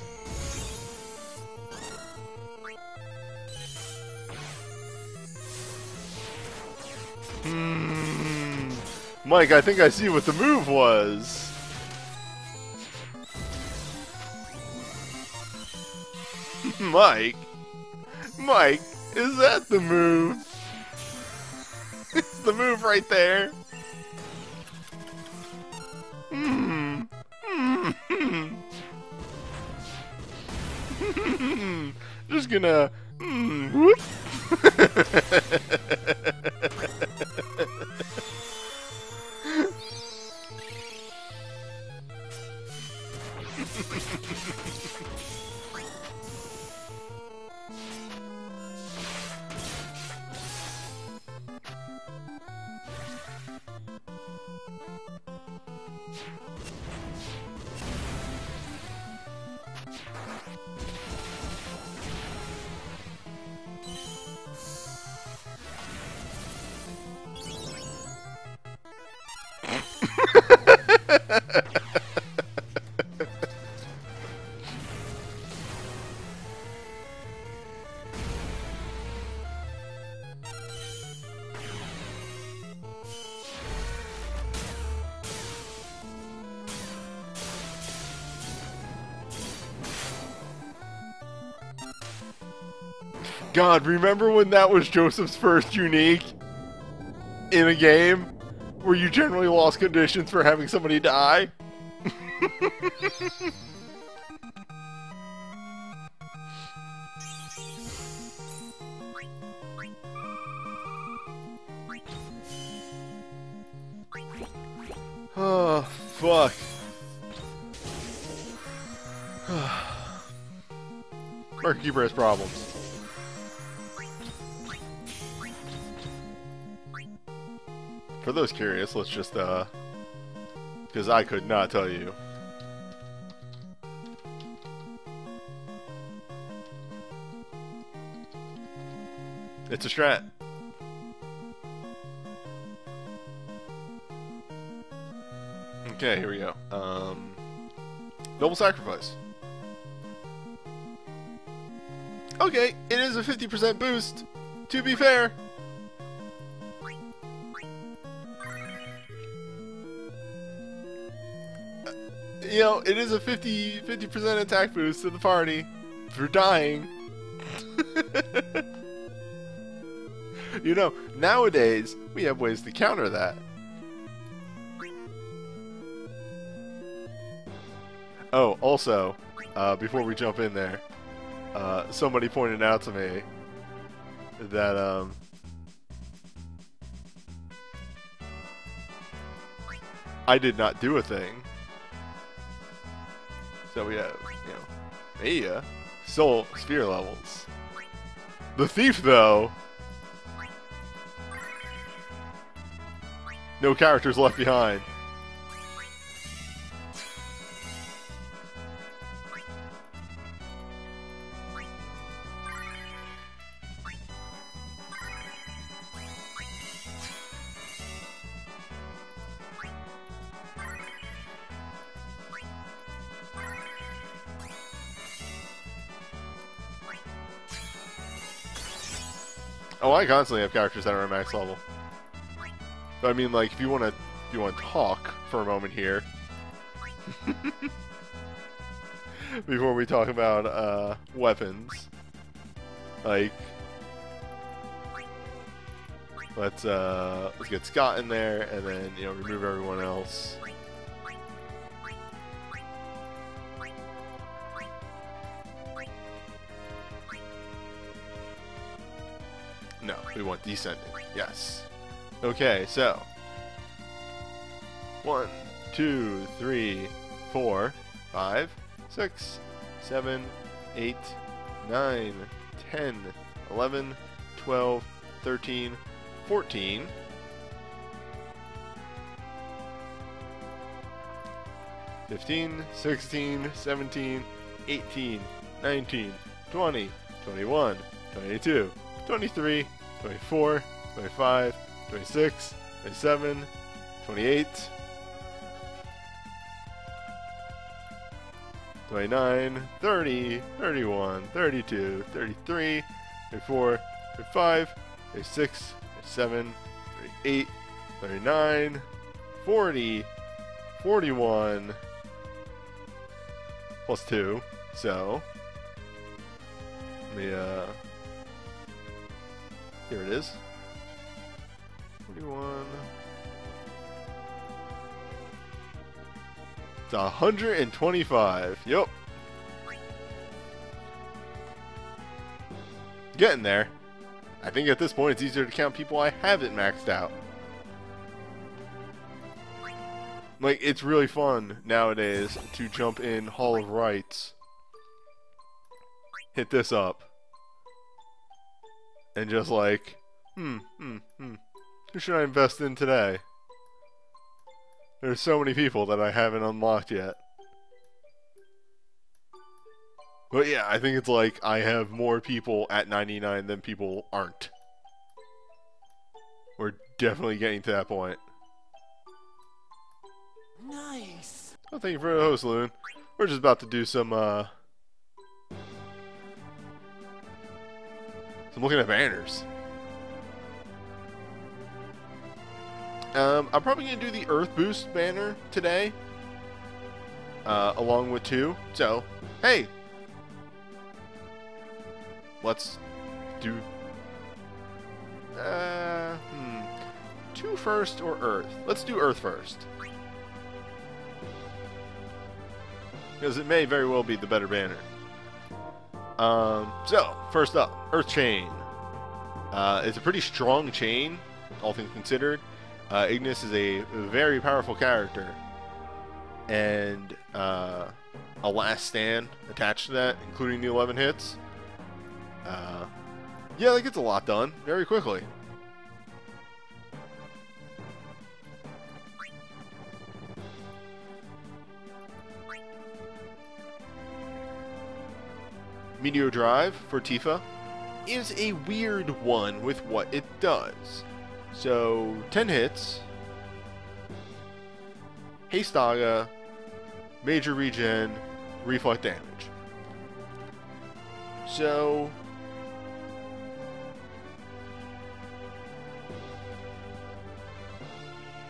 Mike, I think I see what the move was. Mike? Mike, is that the move? It's the move right there. Just gonna whoop. God, remember when that was Joseph's first unique in a game where you generally lost conditions for having somebody die? Oh, fuck. Market Keeper has problems. For those curious, let's just, because I could not tell you. It's a strat. Okay, here we go. Double sacrifice. Okay, it is a 50% boost, to be fair. You know, it is a 50% attack boost to the party for dying. You know, nowadays, we have ways to counter that. Oh, also, before we jump in there, somebody pointed out to me that, I did not do a thing. So we have, you know, Maya, Soul, Sphere levels. The Thief, though, no characters left behind. Oh, I constantly have characters that are at max level. But I mean, like, if you want to talk for a moment here, before we talk about weapons, like, let's get Scott in there, and then remove everyone else. No, we want descending. Yes. Okay, so 1, 2, 3, 4, 5, 6, 7, 8, 9, 10, 11, 12, 13, 14, 15, 16, 17, 18, 19, 20, 21, 22, 23, 24, 25, 26, 27, 28, 29, 30, 31, 32, 33, 34, 35, 36, 37, 38, 39, 40, 41, plus 2, so, let me, here it is. 41. It's 125. Yep. Getting there. I think at this point it's easier to count people I haven't maxed out. Like, it's really fun nowadays to jump in Hall of Rights, hit this up, and just like, who should I invest in today? There's so many people that I haven't unlocked yet. But yeah, I think it's like I have more people at 99 than people aren't. We're definitely getting to that point. Nice. Oh, thank you for the host, Loon. We're just about to do some looking at banners. I'm probably going to do the Earth Boost banner today, along with 2. So, hey, let's do 2 first or Earth? Let's do Earth first, because it may very well be the better banner. So, first up, Earth Chain. It's a pretty strong chain, all things considered. Ignis is a very powerful character, and a last stand attached to that, including the 11 hits. Yeah, that gets a lot done very quickly. Meteor Drive for Tifa is a weird one with what it does. So, 10 hits, Haste Daga, Major Regen, Reflect Damage. So,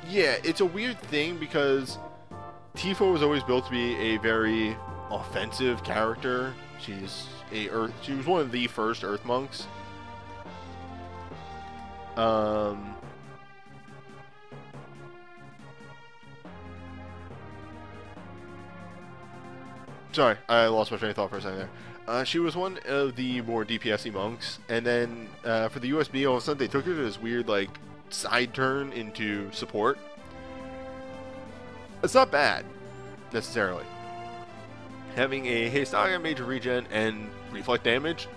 yeah, it's a weird thing because Tifa was always built to be a very offensive character. She was one of the first Earth monks. Sorry, I lost my train of thought for a second there. She was one of the more DPS-y monks, and then for the USB, all of a sudden they took her to this weird, like, side turn into support. It's not bad, necessarily. Having a Haste Daga, Major Regen, and Reflect Damage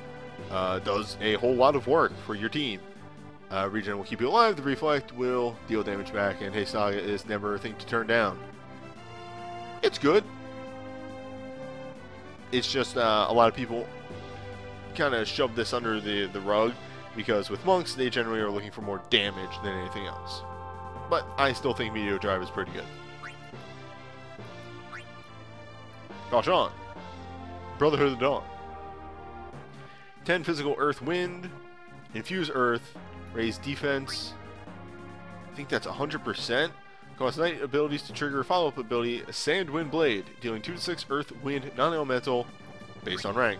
does a whole lot of work for your team. Regen will keep you alive, the Reflect will deal damage back, and Haste Daga is never a thing to turn down. It's good. It's just a lot of people kind of shove this under the rug, because with monks, they generally are looking for more damage than anything else. But I still think Meteor Drive is pretty good. Valshan, Brotherhood of the Dawn. 10 physical Earth Wind, Infuse Earth, raise defense. I think that's 100%. Cause Knight abilities to trigger a follow-up ability, Sand Wind Blade, dealing 2-6 Earth Wind non-elemental, based on rank.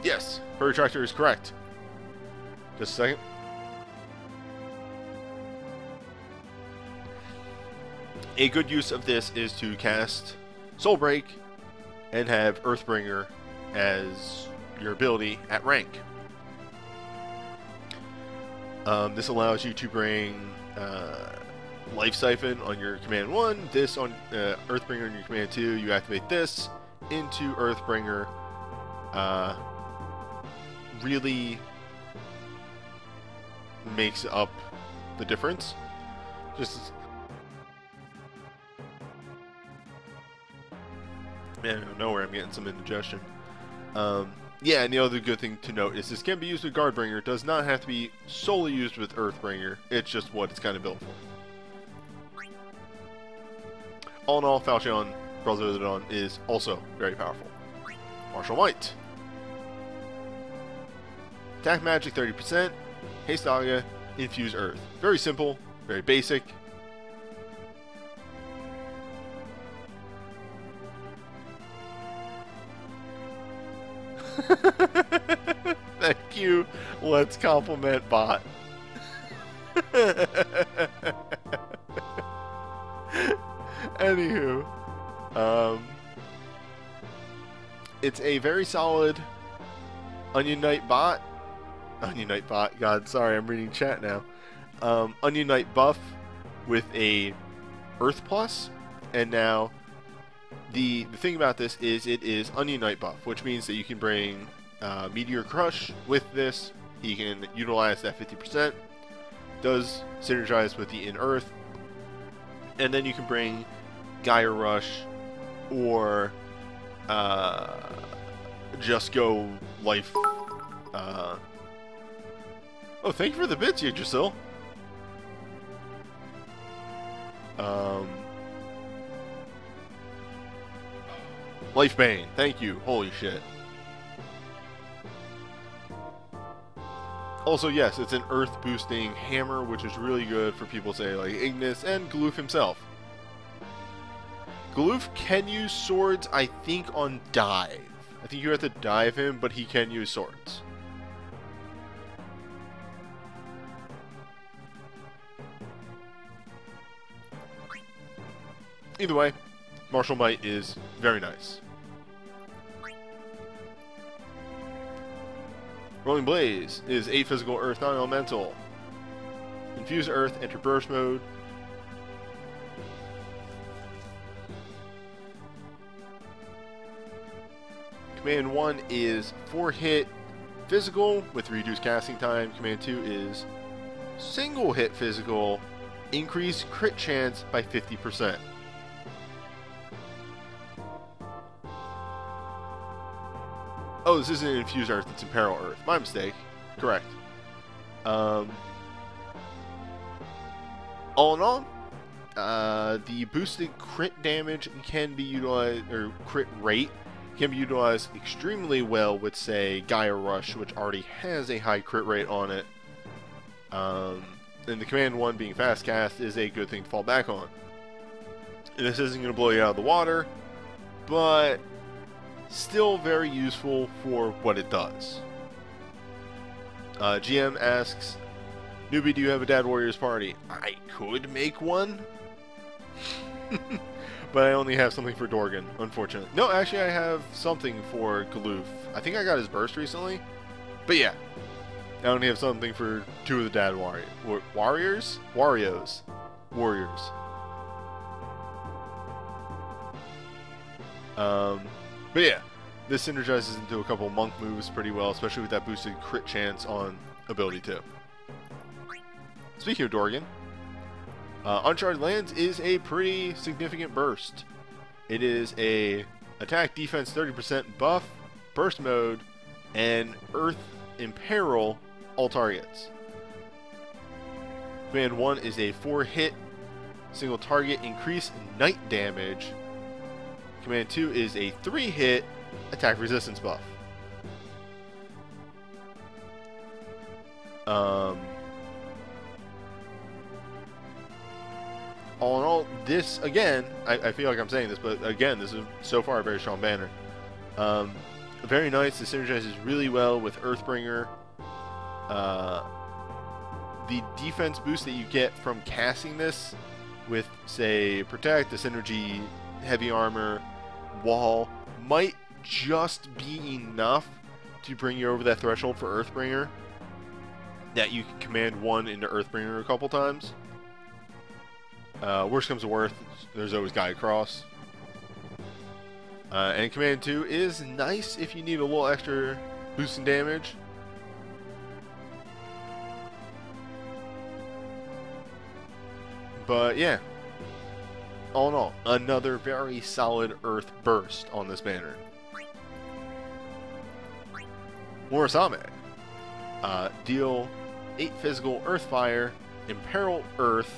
Yes, Furry Tractor is correct. Just a second. A good use of this is to cast Soul Break and have Earthbringer as your ability at rank. This allows you to bring Life Siphon on your command 1, this on Earthbringer on your command 2. You activate this into Earthbringer. Really makes up the difference. Just man, I don't know where I'm getting some indigestion. Yeah, and the other good thing to note is this can be used with Guardbringer. It does not have to be solely used with Earthbringer. It's just what it's kind of built for. All in all, Falchion, Brotherhood of the Dawn, is also very powerful. Martial Might. Attack Magic 30%, Haste Daga, Infuse Earth. Very simple, very basic. Thank you. Let's compliment bot. Anywho, it's a very solid Onion Knight bot. Onion Knight bot. God, sorry, I'm reading chat now. Onion Knight buff with a Earth plus, and now the thing about this is it is Onion Knight buff, which means that you can bring Meteor Crush with this. He can utilize that 50%. does synergize with the in-earth. And then you can bring Gaia Rush or just go life. Oh, thank you for the bits, Yggdrasil. Life Bane, thank you. Holy shit. Also, yes, it's an earth boosting hammer, which is really good for people, say, like Ignis and Galoof himself. Galoof can use swords, I think, on dive. I think you have to dive him, but he can use swords. Either way, Martial Might is very nice. Rolling Blaze is 8 physical earth, non-elemental. Infuse earth, enter burst mode. Command 1 is 4 hit physical with reduced casting time. Command 2 is single hit physical, increase crit chance by 50%. Oh, this isn't Infuse Earth, it's Imperil Earth. My mistake. Correct. All in all, the boosted crit damage can be utilized, or crit rate, can be utilized extremely well with, say, Gaia Rush, which already has a high crit rate on it. And the Command 1 being fast cast is a good thing to fall back on. And this isn't going to blow you out of the water, but still very useful for what it does. GM asks, Newbie, do you have a Dad Warriors party? I could make one, but I only have something for Dorgan, unfortunately. No, actually I have something for Galoof. I think I got his burst recently, but yeah, I only have something for 2 of the Dad Warriors. But yeah, this synergizes into a couple monk moves pretty well, especially with that boosted crit chance on ability 2. Speaking of Dorgan, Uncharted Lands is a pretty significant burst. It is a attack defense 30% buff, burst mode, and Earth Imperil all targets. Command 1 is a 4-hit single target increase night damage. Command 2 is a 3-hit attack resistance buff. All in all, this, again, I feel like I'm saying this, but again, this is so far a very strong banner. Very nice. It synergizes really well with Earthbringer. The defense boost that you get from casting this with, say, Protect, the Synergy, Heavy Armor, Wall, might just be enough to bring you over that threshold for Earthbringer, that you can command 1 into Earthbringer a couple times. Worst comes to worst, there's always Gaia Cross. And command 2 is nice if you need a little extra boost in damage. But yeah, all in all, another very solid Earth burst on this banner. Morasame. Deal 8 physical Earth Fire, Imperil Earth,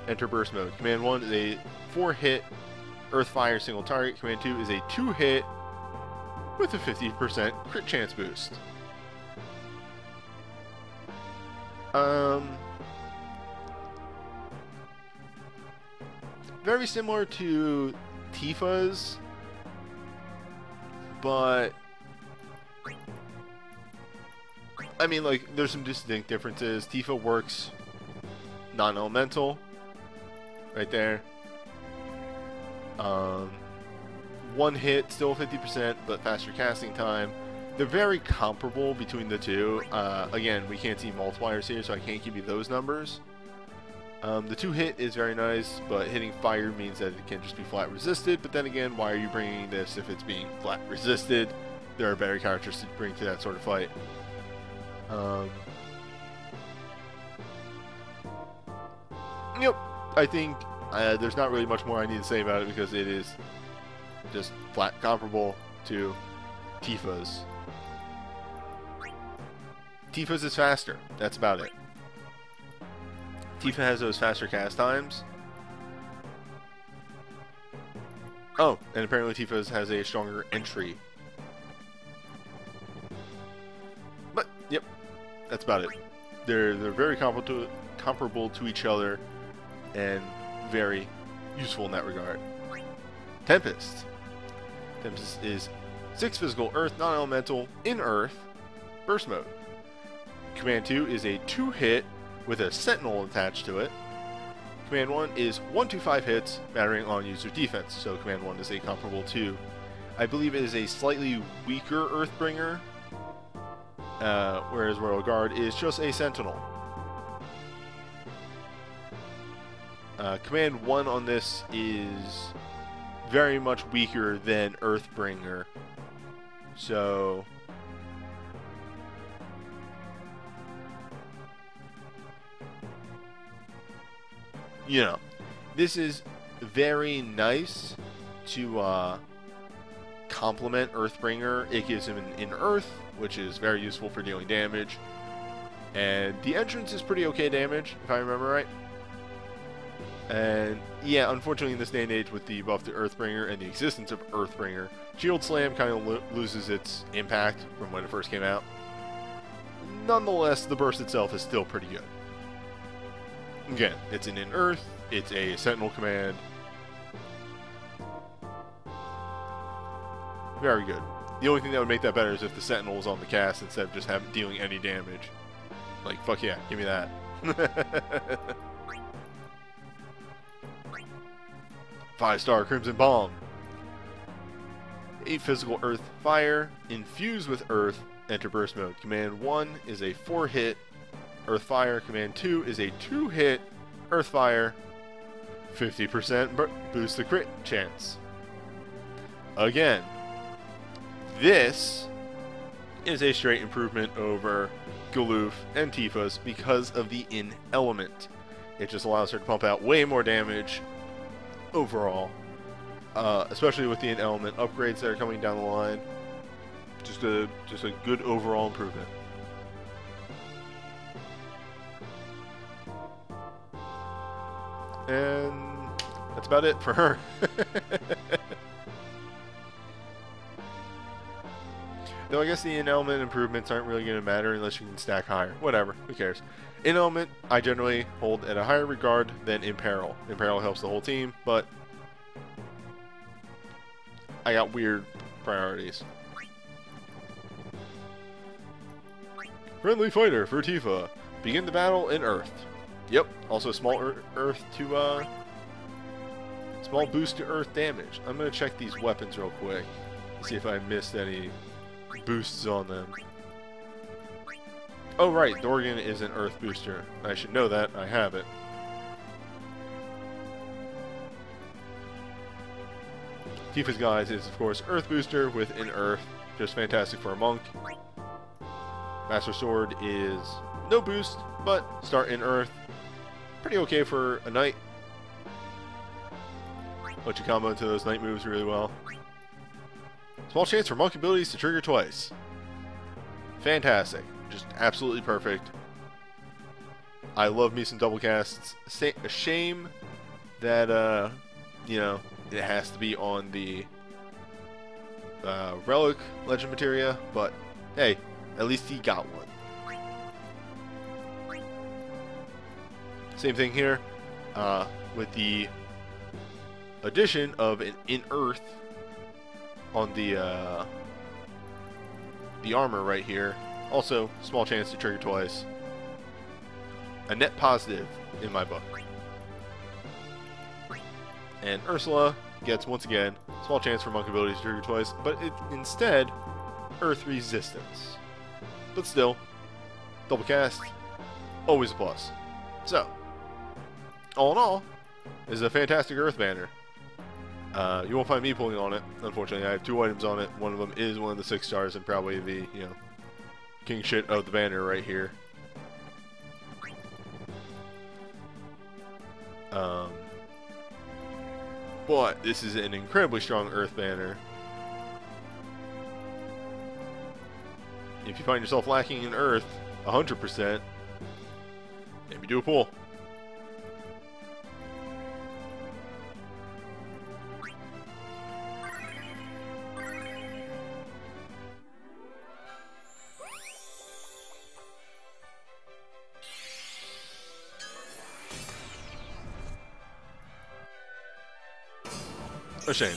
enter burst mode. Command 1 is a 4-hit Earth Fire single target. Command 2 is a 2-hit with a 50% crit chance boost. Very similar to Tifa's, but I mean, like, there's some distinct differences. Tifa works non-elemental, right there. 1 hit, still 50%, but faster casting time. They're very comparable between the two. Again, we can't see multipliers here, so I can't give you those numbers. The 2-hit is very nice, but hitting fire means that it can just be flat resisted. But then again, why are you bringing this if it's being flat resisted? There are better characters to bring to that sort of fight. Yep, I think there's not really much more I need to say about it because it is just flat comparable to Tifa's. Tifa's is faster. That's about it. Tifa has those faster cast times. Oh, and apparently Tifa's has a stronger entry. But, yep, that's about it. They're very comparable to each other and very useful in that regard. Tempest. Tempest is 6 physical Earth, non-elemental, in Earth, burst mode. Command 2 is a 2-hit with a Sentinel attached to it. Command 1 is 1 to 5 hits, mattering on user defense. So Command 1 is a comparable to, I believe it is a slightly weaker Earthbringer, whereas Royal Guard is just a Sentinel. Command 1 on this is very much weaker than Earthbringer. So you know, this is very nice to complement Earthbringer. It gives him an Earth, which is very useful for dealing damage. And the entrance is pretty okay damage, if I remember right. And yeah, unfortunately in this day and age with the buff to Earthbringer and the existence of Earthbringer, Shield Slam kind of loses its impact from when it first came out. Nonetheless, the burst itself is still pretty good. Again, it's an in-Earth, it's a Sentinel command. Very good. The only thing that would make that better is if the Sentinel was on the cast instead of just dealing any damage. Like, fuck yeah, give me that. 5-star Crimson Bomb. 8 physical Earth Fire, infused with Earth, enter burst mode. Command 1 is a 4-hit Earth Fire. Command 2 is a 2-hit Earth Fire. 50% boost the crit chance. Again, this is a straight improvement over Galoof and Tifa's because of the in element. It just allows her to pump out way more damage overall, especially with the in element upgrades that are coming down the line. Just a good overall improvement. And that's about it for her. Though I guess the in-element improvements aren't really going to matter unless you can stack higher. Whatever, who cares. In-element, I generally hold at a higher regard than Imperil. Imperil helps the whole team, but I got weird priorities. Friendly fighter for Tifa. Begin the battle in Earth. Yep, also small Earth to, small boost to Earth damage. I'm going to check these weapons real quick. See if I missed any boosts on them. Oh right, Dorgan is an Earth booster. I should know that. I have it. Tifa's Guise is of course Earth booster with an Earth. Just fantastic for a monk. Master Sword is no boost, but start in Earth. Pretty okay for a knight. Let you combo into those knight moves really well. Small chance for monk abilities to trigger twice. Fantastic. Just absolutely perfect. I love me some double casts. A shame that, you know, it has to be on the Relic Legend Materia, but hey, at least he got one. Same thing here, with the addition of an in-Earth on the armor right here. Also, small chance to trigger twice. A net positive in my book. And Ursula gets, once again, small chance for monk abilities to trigger twice, but instead, Earth resistance. But still, double cast, always a plus. So, all in all, this is a fantastic Earth banner. You won't find me pulling on it, unfortunately. I have 2 items on it. One of them is one of the 6 stars and probably the, you know, king shit of the banner right here. Um, but this is an incredibly strong Earth banner. If you find yourself lacking in Earth 100%, maybe do a pull. A shame.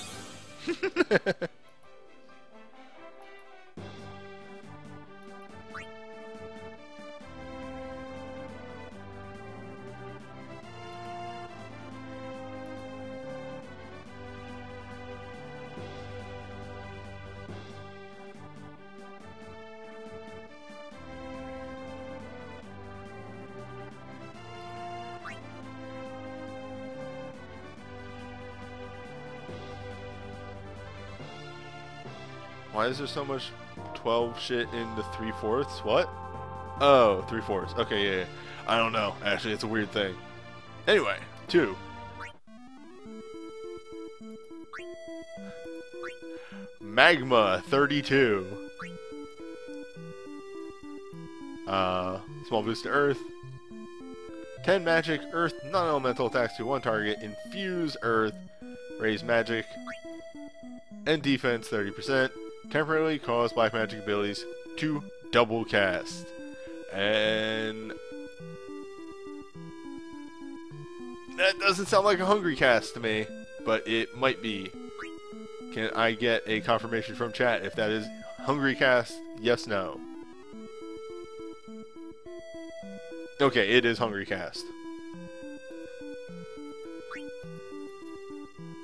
Why is there so much 12 shit in the 3/4? What? Oh, 3/4. Okay, yeah, yeah. I don't know. Actually, it's a weird thing. Anyway, 2. Magma 32. Small boost to Earth. 10 magic Earth non-elemental attacks to one target. Infuse Earth. Raise magic and defense 30%. Temporarily cause black magic abilities to double cast. And that doesn't sound like a hungry cast to me, but it might be. Can I get a confirmation from chat if that is hungry cast? Yes, no. Okay, it is hungry cast.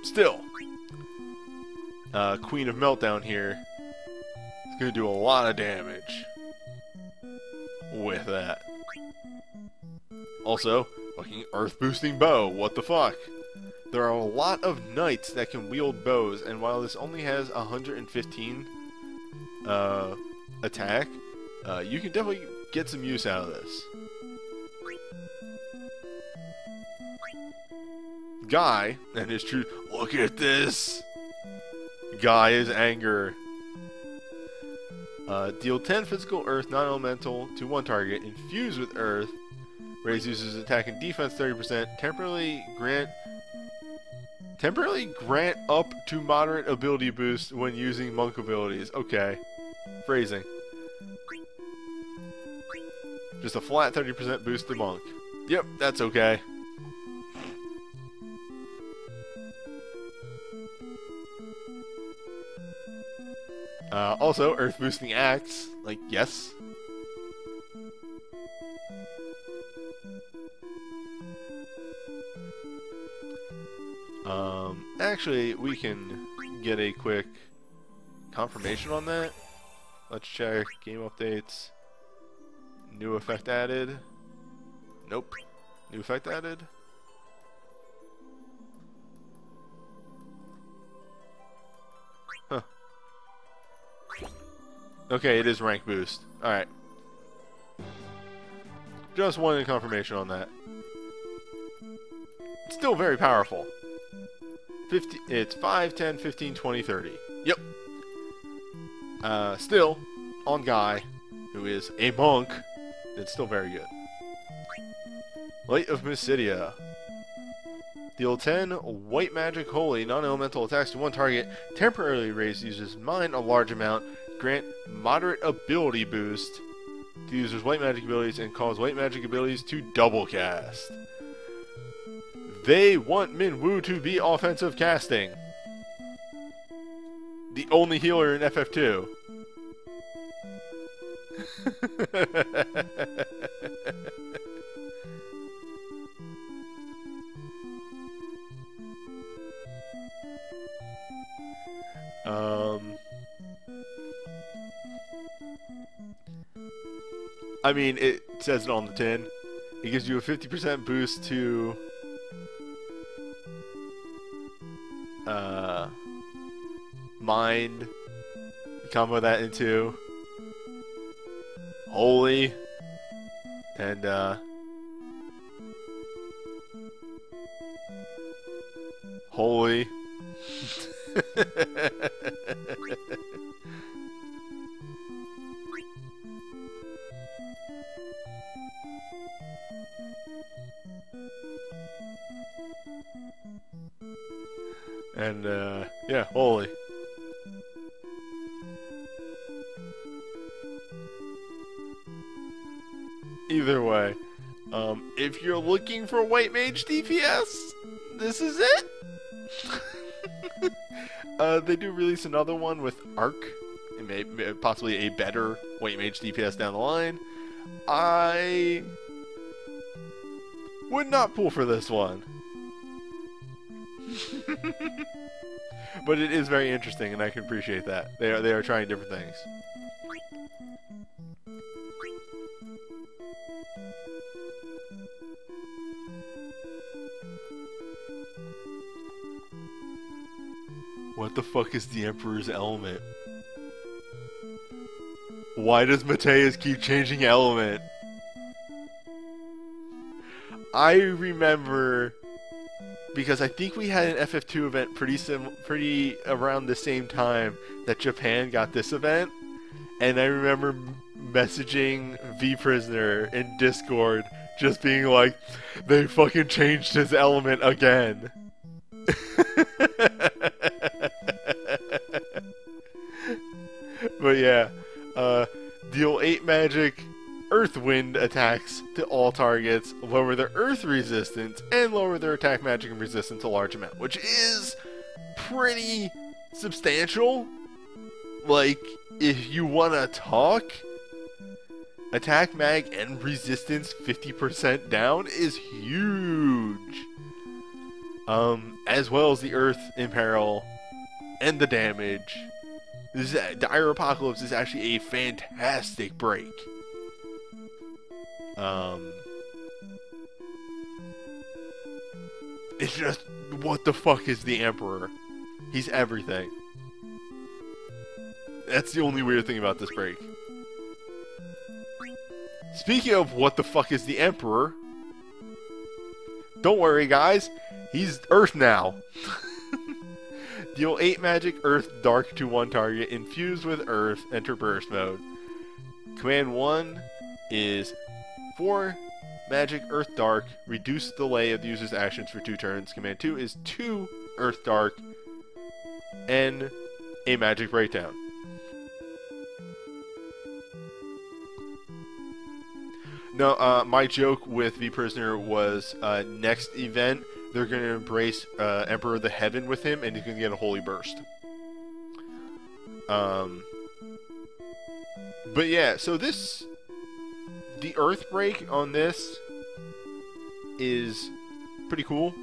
Still, Queen of Meltdown here is going to do a lot of damage with that. Also, fucking Earth boosting bow. What the fuck? There are a lot of knights that can wield bows, and while this only has 115 attack, you can definitely get some use out of this. Guy and his true. Look at this. Guy is anger. Deal 10 physical Earth non-elemental to one target. Infuse with Earth. Raise user's attack and defense 30%. Temporarily grant up to moderate ability boost when using monk abilities. Okay. Phrasing. Just a flat 30% boost to monk. Yep, that's okay. Also, Earth boosting axe. Like, yes. Actually, we can get a quick confirmation on that. Let's check game updates. New effect added. Nope. New effect added. Huh. Okay, it is rank boost. Alright. Just wanted confirmation on that. It's still very powerful. It's 5, 10, 15, 20, 30. Yep. Still, on Guy, who is a monk, it's still very good. Light of Mysidia. Deal 10 white magic holy non-elemental attacks to one target. Temporarily raise user's mind a large amount. Grant moderate ability boost to user's white magic abilities and cause white magic abilities to double cast. They want Minwoo to be offensive casting. The only healer in FF2. I mean, it says it on the tin. It gives you a 50% boost to mind. Combo that into holy, and Holy. And, yeah, holy. Either way, if you're looking for White Mage DPS, this is it. They do release another one with Arc, and possibly a better White Mage DPS down the line. I would not pull for this one. But it is very interesting, and I can appreciate that. They are trying different things. What the fuck is the Emperor's element? Why does Mateus keep changing element? I remember, because I think we had an FF2 event pretty around the same time that Japan got this event, and I remember messaging V Prisoner in Discord just being like, they fucking changed his element again. But yeah, deal 8 magic Earth Wind attacks to all targets, lower their Earth resistance, and lower their attack magic and resistance to a large amount, which is pretty substantial. Like, if you want to talk, attack mag and resistance 50% down is huge. As well as the Earth Imperil and the damage. Dire Apocalypse is actually a fantastic break. It's just, what the fuck is the Emperor? He's everything. That's the only weird thing about this break. Speaking of what the fuck is the Emperor, don't worry guys, he's Earth now. Deal 8 magic Earth Dark to one target, infused with Earth, enter burst mode. Command 1 is 4 magic Earth Dark, reduce delay of the user's actions for 2 turns. Command 2 is 2 Earth Dark, and a magic breakdown. No, my joke with V Prisoner was next event they're going to embrace Emperor of the Heaven with him, and he's going to get a Holy Burst. But yeah, so the Earth Break on this is pretty cool.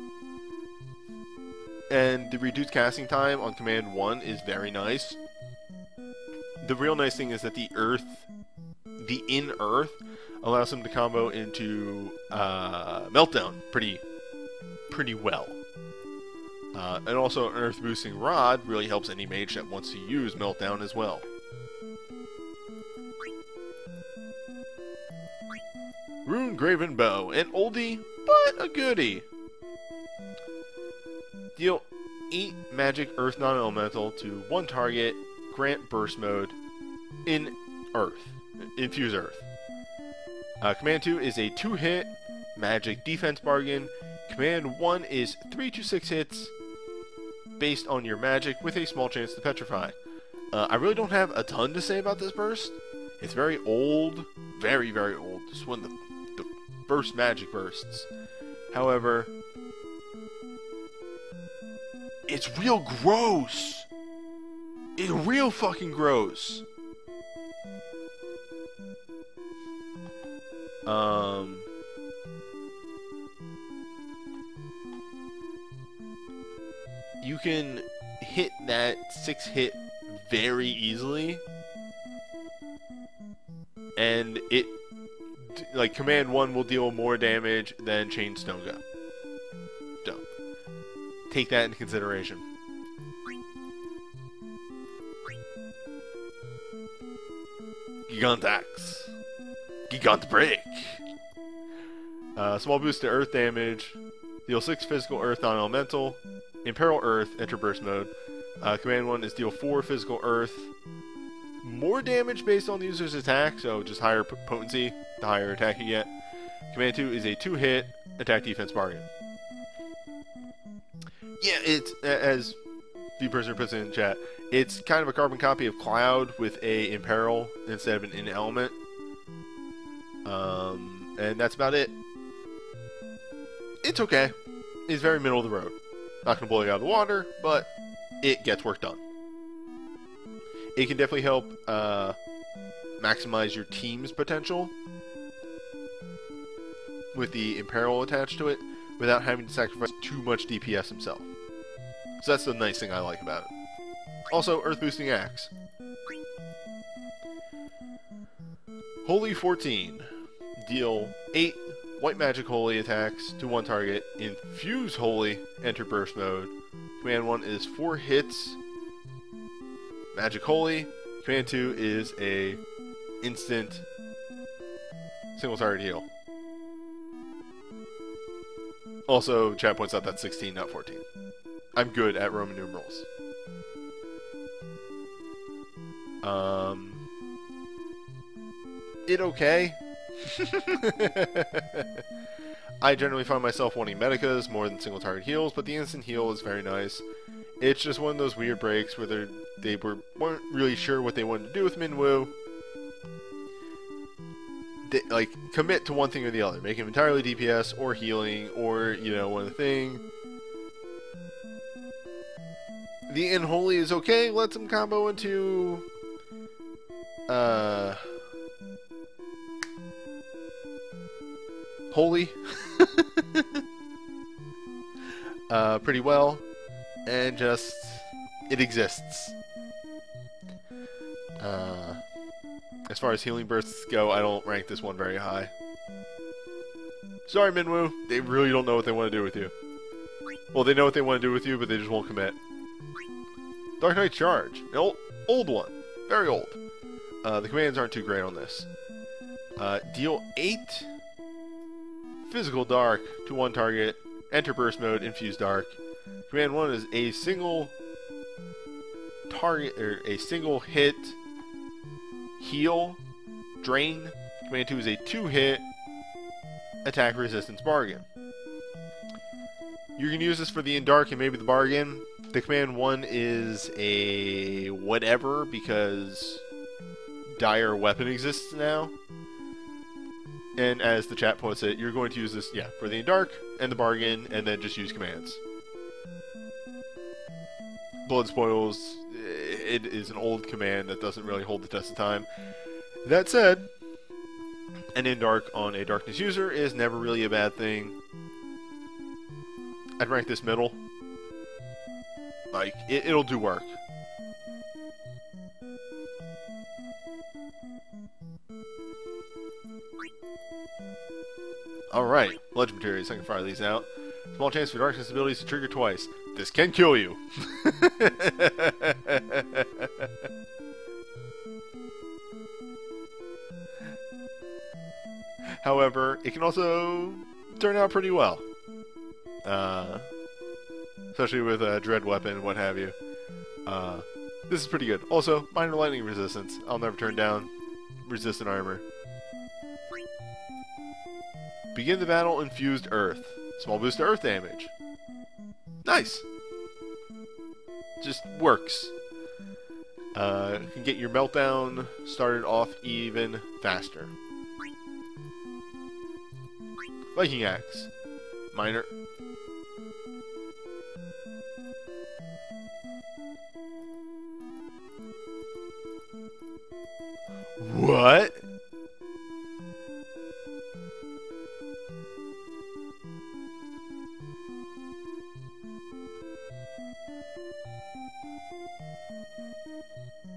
And the reduced casting time on Command 1 is very nice. The real nice thing is that the in-Earth allows him to combo into Meltdown pretty well. And also an Earth Boosting Rod really helps any mage that wants to use Meltdown as well. Rune Graven Bow, an oldie, but a goodie. Deal 8 magic Earth Non-Elemental to one target, grant burst mode in Earth. Infuse Earth. Command 2 is a 2-hit magic defense bargain. Command 1 is 3 to 6 hits based on your magic with a small chance to petrify. I really don't have a ton to say about this burst. It's very old, very, very old. This is one of the first magic bursts. However, it's real gross. It's real fucking gross. You can hit that 6-hit very easily, and it, like, Command 1 will deal more damage than Chain Stone Gun. So, take that into consideration. Gigantax. Gigant Break. Small boost to earth damage. Deal 6 physical earth non-elemental. Imperil Earth, enter burst mode. Command 1 is deal 4 physical earth. More damage based on the user's attack, so just higher potency, the higher attack you get. Command 2 is a 2-hit attack defense bargain. Yeah, it's, as the person puts it in chat, it's kind of a carbon copy of Cloud with a Imperil instead of an in element. And that's about it. It's okay. It's very middle of the road. Not gonna blow you out of the water, but it gets work done. It can definitely help maximize your team's potential with the Imperil attached to it without having to sacrifice too much DPS himself. So that's the nice thing I like about it. Also, Earth Boosting Axe. Holy 14. Deal 8 White Magic Holy attacks to one target. Infuse Holy, enter burst mode. Command 1 is 4 hits. Magic Holy. Command 2 is a instant single target heal. Also, chat points out that's 16, not 14. I'm good at Roman numerals. It okay. I generally find myself wanting medicas more than single target heals, but the instant heal is very nice. It's just one of those weird breaks where they weren't really sure what they wanted to do with Minwoo. They, like, commit to one thing or the other. Make him entirely DPS or healing or, you know, one thing. The Unholy is okay. Lets him combo into Holy pretty well, and just it exists. As far as healing bursts go, I don't rank this one very high. Sorry, Minwoo, they really don't know what they want to do with you. Well, they know what they want to do with you, but they just won't commit. Dark Knight Charge, an old one, very old. The commands aren't too great on this. Deal 8 physical dark to one target. Enter burst mode, infuse dark. Command 1 is a single target or a single hit heal drain. Command 2 is a 2-hit attack resistance bargain. You can use this for the in dark and maybe the bargain. The command 1 is a whatever because dire weapon exists now. And as the chat puts it, you're going to use this, yeah, for the dark and the bargain, and then just use commands. Blood Spoils, it is an old command that doesn't really hold the test of time. That said, an in dark on a darkness user is never really a bad thing. I'd rank this middle. Like, it'll do work. Alright, Legend Materials, I can fire these out. Small chance for darkness abilities to trigger twice. This can kill you. However, it can also turn out pretty well. Especially with a dread weapon and what have you. This is pretty good. Also, minor lightning resistance. I'll never turn down resistant armor. Begin the battle, infused earth. Small boost to earth damage. Nice. Just works. Can get your meltdown started off even faster. Viking Axe. Minor. What?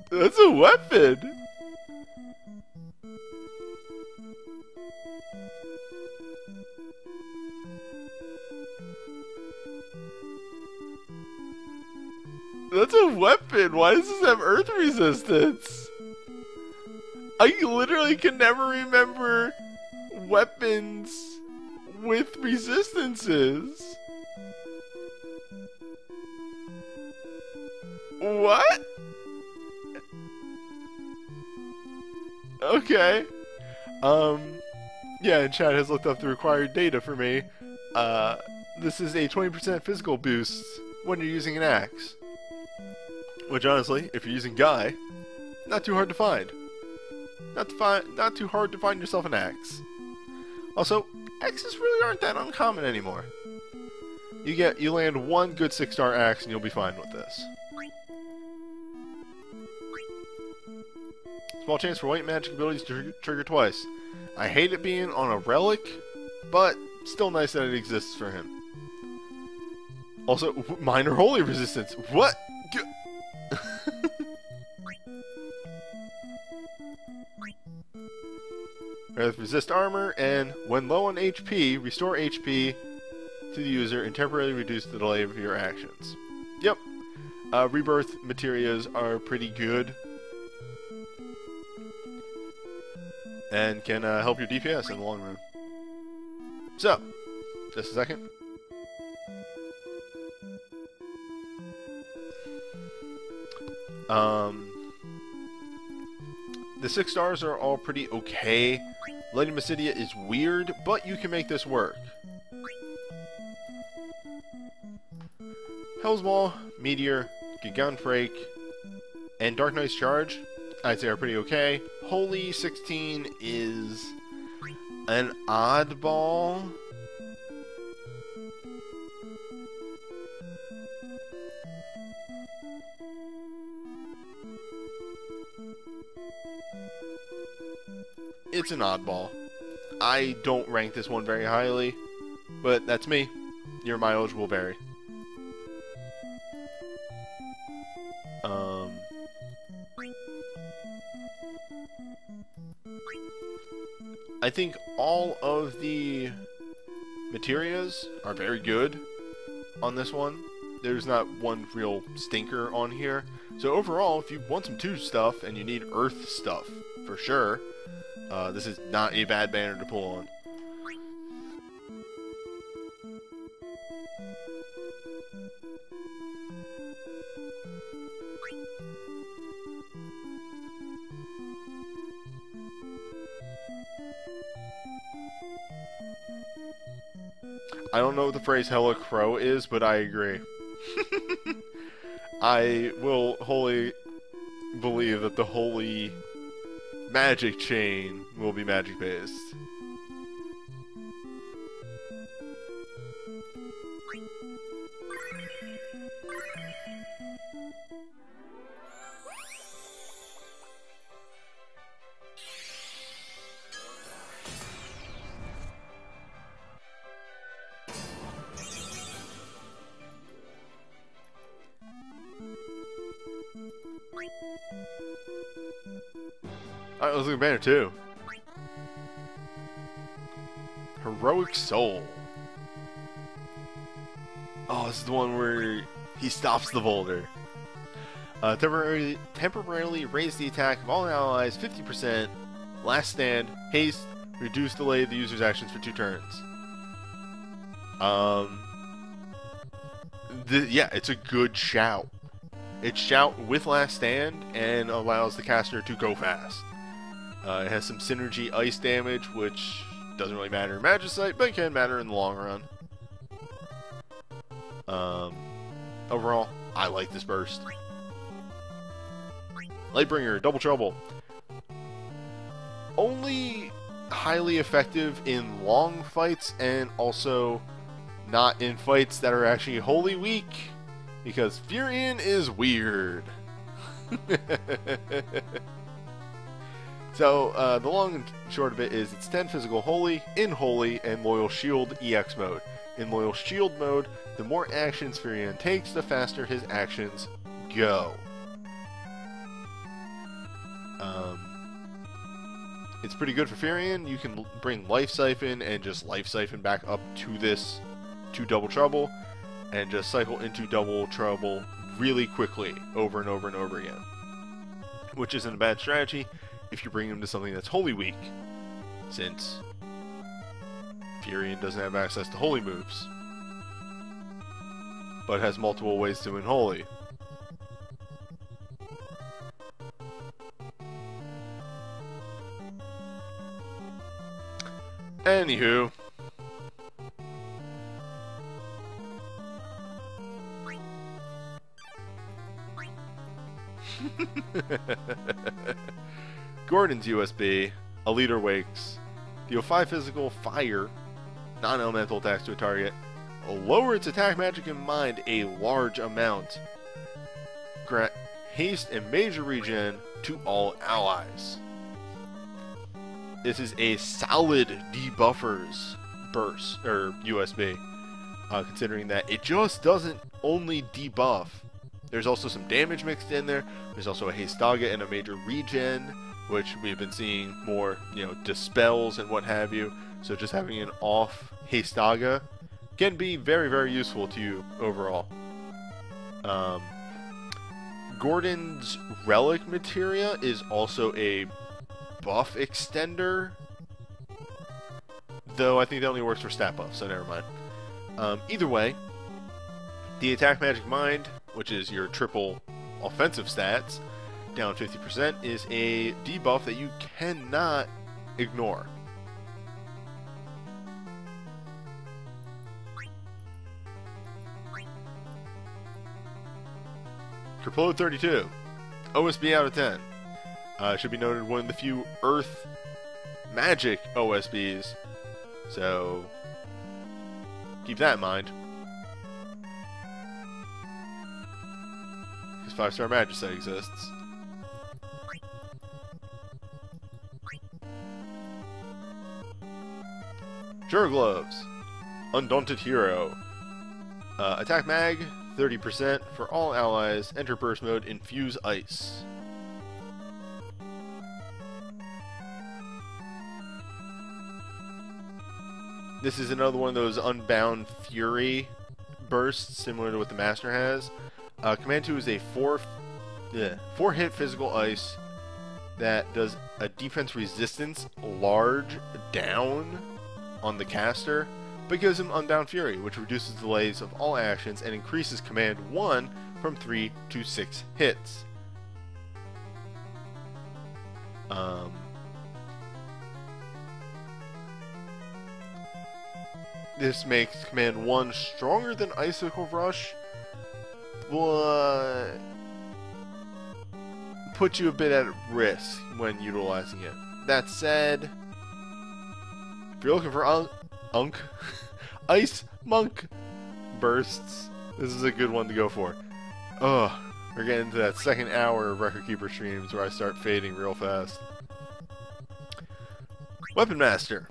That's a weapon! That's a weapon! Why does this have earth resistance? I literally can never remember weapons with resistances. Okay. Yeah, and Chad has looked up the required data for me. This is a 20% physical boost when you're using an axe. Which honestly, if you're using Guy, not too hard to find. Not too hard to find yourself an axe. Also, axes really aren't that uncommon anymore. You land one good 6-star axe and you'll be fine with this. Small chance for white magic abilities to trigger twice. I hate it being on a relic, but still nice that it exists for him. Also, minor holy resistance. What? Resist armor, and when low on HP, restore HP to the user and temporarily reduce the delay of your actions. Yep. Rebirth materials are pretty good. And can help your DPS in the long run. So, just a second. The 6 stars are all pretty okay. Lady Mysidia is weird, but you can make this work. Hell's Maw, Meteor, Gigantfrake, and Dark Knight's Charge, I'd say are pretty okay. Holy 16 is an oddball. It's an oddball. I don't rank this one very highly, but that's me. Your mileage will vary. I think all of the materials are very good on this one. There's not one real stinker on here. So overall, if you want some 2 stuff and you need Earth stuff, for sure, this is not a bad banner to pull on. I don't know what the phrase Hella Crow is, but I agree. I will wholly believe that the holy magic chain will be magic based. Alright, let's look at banner 2. Heroic Soul. Oh, this is the one where he stops the boulder. Temporarily raise the attack of all allies 50%. Last stand, haste, reduce delay of the user's actions for 2 turns. Yeah, it's a good shout. It's shout with last stand and allows the caster to go fast. It has some synergy ice damage, which doesn't really matter in Magicite, but it can matter in the long run. Overall, I like this burst. Lightbringer, Double Trouble. Only highly effective in long fights and also not in fights that are actually wholly weak, because Furion is weird. So, the long and short of it is it's 10 physical holy, in holy, and loyal shield EX mode. In loyal shield mode, the more actions Furion takes, the faster his actions go. It's pretty good for Furion. You can bring Life Siphon and just Life Siphon back up to this, to Double Trouble, and just cycle into Double Trouble really quickly, over and over and over again. Which isn't a bad strategy if you bring him to something that's holy weak, since Furion doesn't have access to holy moves, but has multiple ways to win holy. Anywho. Gordon's USB, a leader wakes. Deal 5 physical fire, non-elemental attacks to a target. Lower its attack, magic, and mind a large amount. Grant haste and major regen to all allies. This is a solid debuffers burst, or USB, considering that it just doesn't only debuff. There's also some damage mixed in there. There's also a haste daga and a major regen, which we've been seeing more, dispels and what have you. So just having an off haste daga can be very, very useful to you overall. Gordon's relic materia is also a buff extender, though I think that only works for stat buffs, so never mind. Either way, the attack, magic, mind, which is your triple offensive stats, down 50%, is a debuff that you cannot ignore. Kerplode 32, OSB out of 10. Should be noted one of the few Earth magic OSBs, so keep that in mind. Because 5-star Magicite exists. Sure Gloves, Undaunted Hero. Attack mag, 30% for all allies. Enter burst mode, infuse ice. This is another one of those Unbound Fury bursts, similar to what the Master has. Command 2 is a 4-hit physical ice that does a defense resistance large down on the caster, but gives him Unbound Fury, which reduces delays of all actions and increases Command 1 from 3 to 6 hits. This makes Command 1 stronger than Icicle Rush, but puts you a bit at risk when utilizing it. That said, if you're looking for Ice Monk bursts, this is a good one to go for. Ugh, we're getting into that second hour of Record Keeper streams where I start fading real fast. Weapon Master.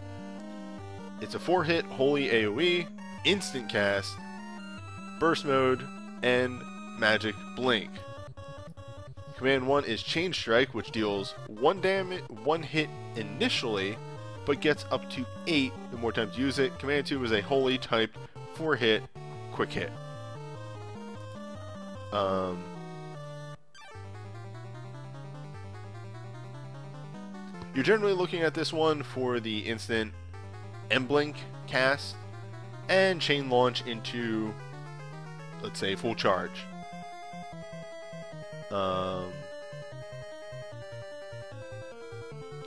It's a 4-hit holy AoE, instant cast, burst mode, and magic blink. Command 1 is Chain Strike, which deals 1 hit initially, but gets up to 8 the more times you use it. Command 2 is a holy typed 4-hit quick hit. You're generally looking at this one for the instant M-Blink cast and chain launch into, let's say, full charge.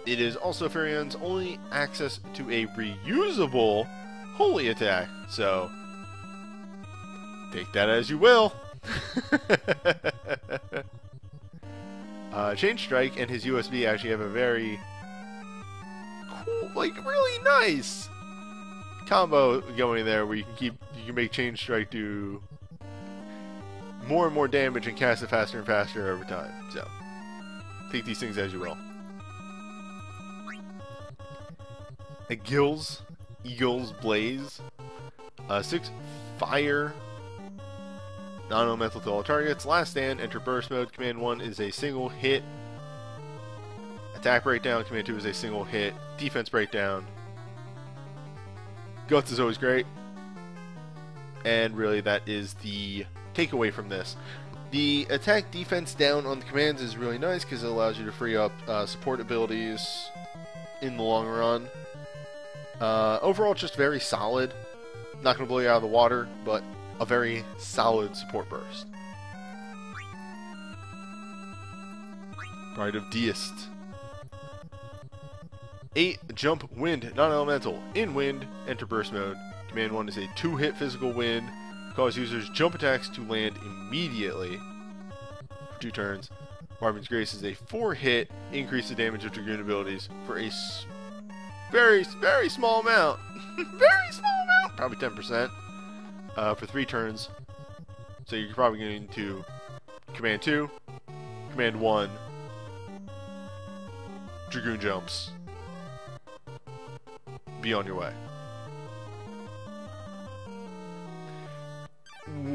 It is also Furion's only access to a reusable holy attack, so take that as you will. Chain Strike and his USB actually have a very cool, like really nice combo going there, where you can make Chain Strike do more and more damage and cast it faster and faster over time. So take these things as you will. Eagle's Blaze. 6 fire, non-elemental to all targets. Last stand, enter burst mode. Command 1 is a single hit. Attack breakdown. Command 2 is a single hit. Defense breakdown. Guts is always great. And really that is the takeaway from this. The attack defense down on the commands is really nice because it allows you to free up support abilities in the long run. Overall, it's just very solid. Not going to blow you out of the water, but a very solid support burst. Pride of Deist. 8. Jump Wind, non-elemental. In Wind, enter Burst Mode. Command 1 is a 2-hit physical wind. Cause users jump attacks to land immediately for 2 turns. Barbion's Grace is a 4-hit, increase the damage of Dragoon abilities for a very, very small amount. Very small amount! Probably 10%. For 3 turns. So you're probably going to Command 2, Command 1, Dragoon jumps. Be on your way.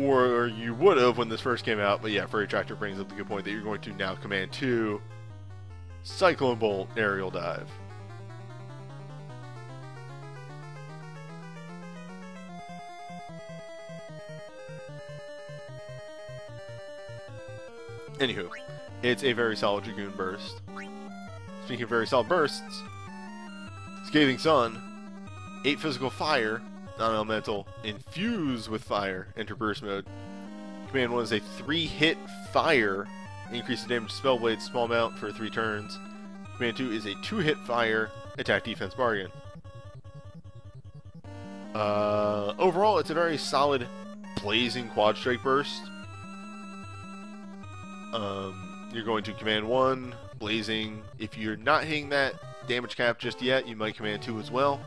Or you would have when this first came out, but yeah, Furry Tractor brings up the good point that you're going to now Command 2, Cyclone Bolt, Aerial Dive. Anywho, it's a very solid Dragoon burst. Speaking of very solid bursts, Scathing Sun, 8 physical fire, non-elemental, infuse with fire, enter burst mode. Command 1 is a 3-hit fire, increase the damage to Spellblade small amount for 3 turns. Command 2 is a 2-hit fire, attack defense bargain. Overall, it's a very solid blazing quad strike burst. You're going to Command 1, blazing. If you're not hitting that damage cap just yet, you might Command 2 as well.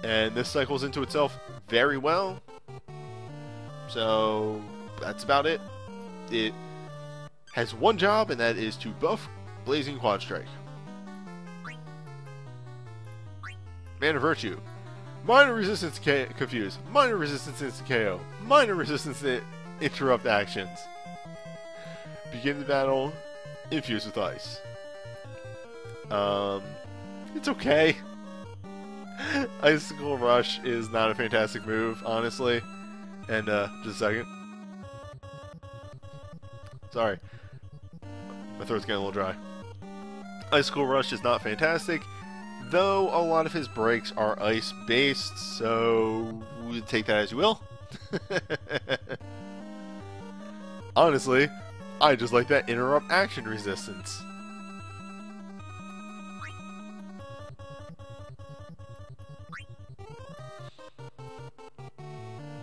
And this cycles into itself very well. So that's about it. It has one job, and that is to buff Blazing Quad Strike. Mana Virtue. Minor resistance to confuse. Minor resistance to KO. Minor resistance to interrupt actions. Begin the battle. Infuse with ice. It's okay. Icicle Rush is not a fantastic move, honestly. And, just a second. Sorry. My throat's getting a little dry. Icicle Rush is not fantastic, though a lot of his breaks are ice-based, so take that as you will. Honestly, I just like that interrupt action resistance.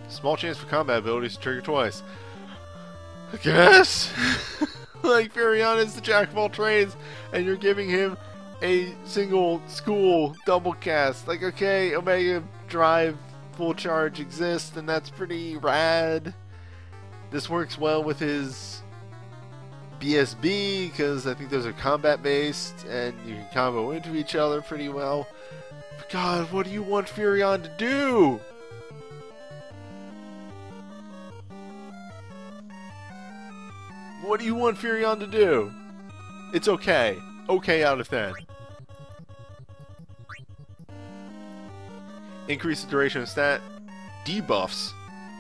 Small chance for combat abilities to trigger twice. I guess? Like, Furion is the jack of all trades, and you're giving him a single school double cast. Like, okay, Omega Drive full charge exists, and that's pretty rad. This works well with his BSB, because I think those are combat based, and you can combo into each other pretty well. But God, what do you want Furion to do? What do you want Furion to do? It's okay. Okay out of 10. Increase the duration of stat debuffs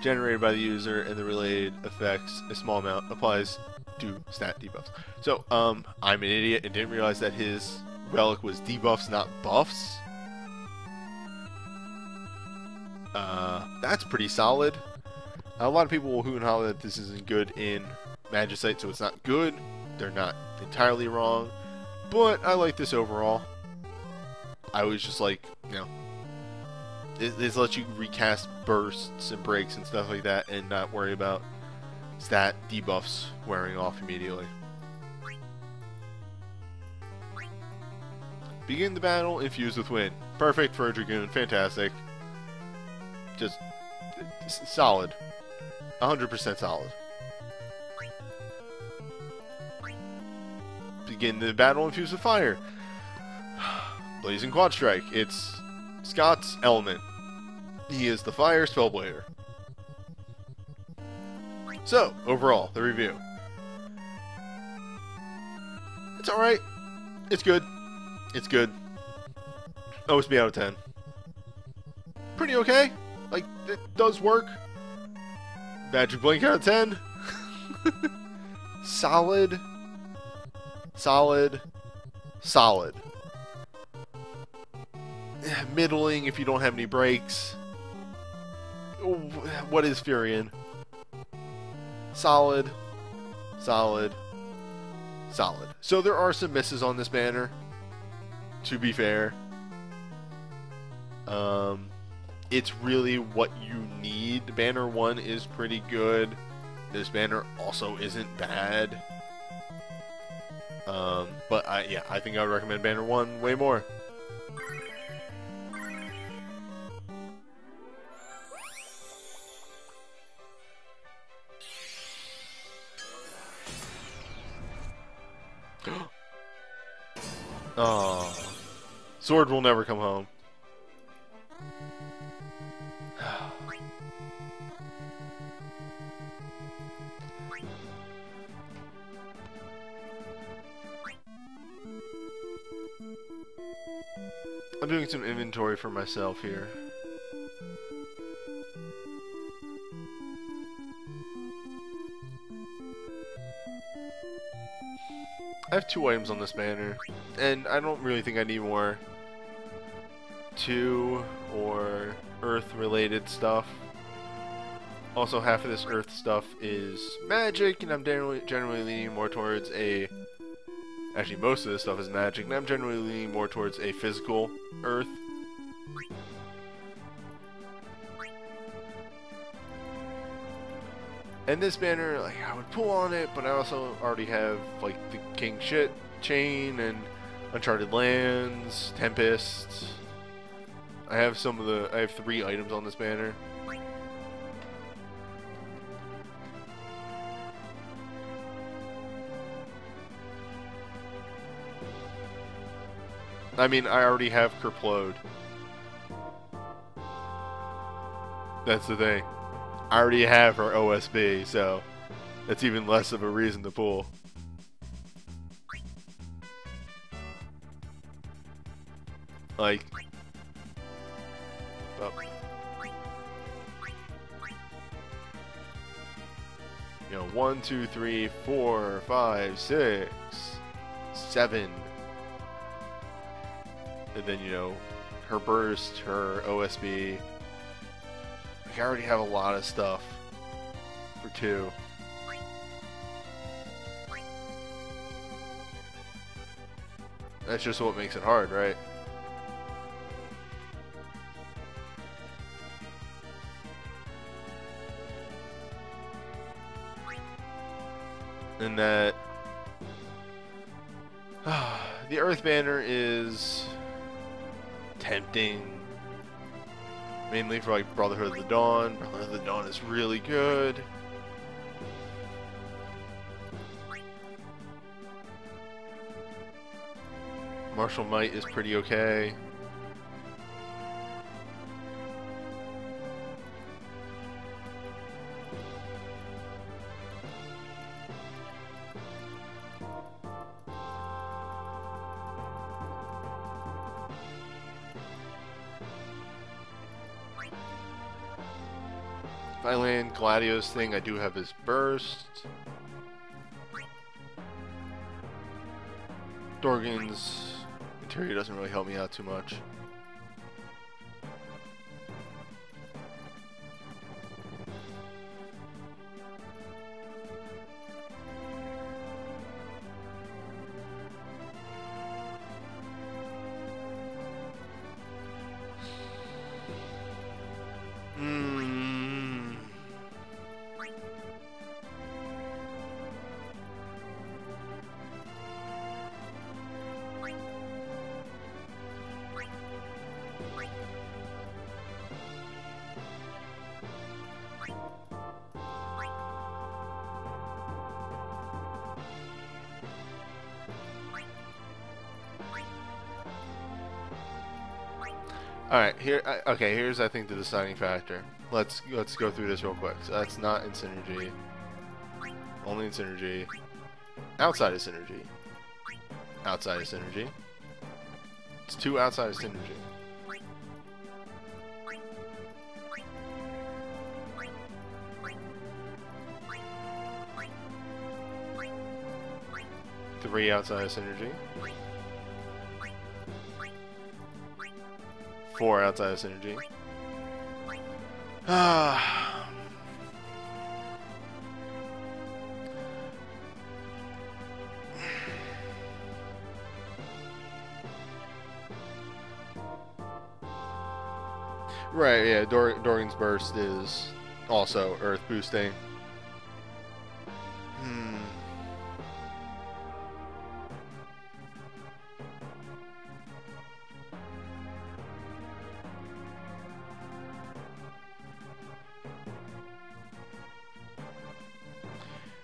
generated by the user and the related effects. A small amount applies to stat debuffs. So, I'm an idiot and didn't realize that his relic was debuffs, not buffs. That's pretty solid. A lot of people will hoot and holler that this isn't good in Magicite, so it's not good. They're not entirely wrong, but I like this overall. I was just like, you know, this lets you recast bursts and breaks and stuff like that and not worry about stat debuffs wearing off immediately. Begin the battle, infuse with wind. Perfect for a Dragoon, fantastic. Just solid. 100% solid. Begin the battle, infuse with fire. Blazing Quad Strike. It's Scott's element. He is the fire spellblader. So, overall, the review. It's alright. It's good. It's good. OSB out of 10. Pretty okay. Like, it does work. Magic Blink out of 10. Solid. Solid. Solid. Middling if you don't have any breaks. What is Furion? Solid. Solid. Solid. So there are some misses on this banner. to be fair. It's really what you need. Banner 1 is pretty good. This banner also isn't bad. But I think I would recommend banner 1 way more. Oh, Sword will never come home. I'm doing some inventory for myself here. I have 2 items on this banner, and I don't really think I need more 2 or Earth-related stuff. Also, half of this Earth stuff is magic, and I'm generally leaning more towards a... Actually, most of this stuff is magic, and I'm generally leaning more towards a physical Earth. And this banner, like, I would pull on it, but I also already have, like, the King Shit chain and Uncharted Lands, Tempest. I have I have 3 items on this banner. I mean, I already have Kerplode. That's the thing. I already have her OSB, so that's even less of a reason to pull. Like, oh. You know, 1, 2, 3, 4, 5, 6, 7. And then, you know, her burst, her OSB. Like, I already have a lot of stuff for 2. That's just what makes it hard, right? And that the Earth banner is tempting, mainly for like Brotherhood of the Dawn. Brotherhood of the Dawn is really good. Martial Might is pretty okay. If I land Gladio's thing, I do have his burst. Dorgan's interior doesn't really help me out too much. Alright, okay, here's I think the deciding factor. Let's go through this real quick. So that's not in synergy. Only in synergy. Outside of synergy. Outside of synergy. It's 2 outside of synergy. Three outside of synergy. 4 outside of synergy. Right, yeah, Dorgan's Burst is also Earth boosting.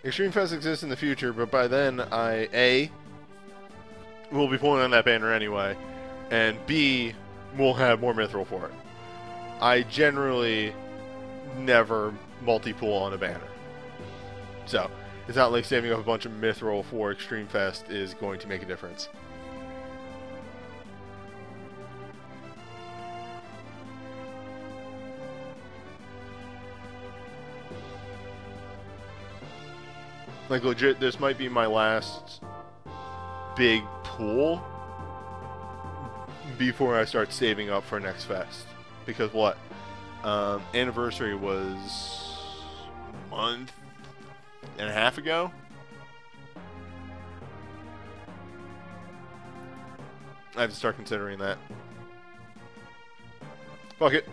Extreme Fest exists in the future, but by then I will be pulling on that banner anyway, and B, will have more Mithril for it. I generally never multi-pull on a banner. So, it's not like saving up a bunch of Mithril for Extreme Fest is going to make a difference. Like, legit, this might be my last big pool before I start saving up for next fest. Because what? Anniversary was a month and a half ago? I have to start considering that. Fuck it.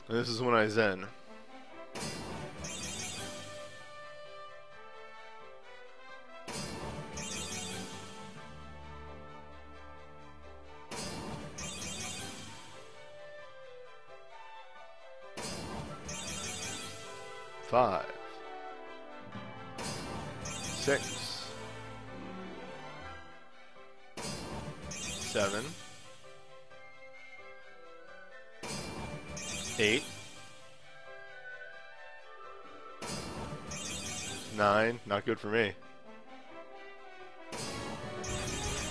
And this is when I zen. Five. 6. 7. 8. 9. Not good for me.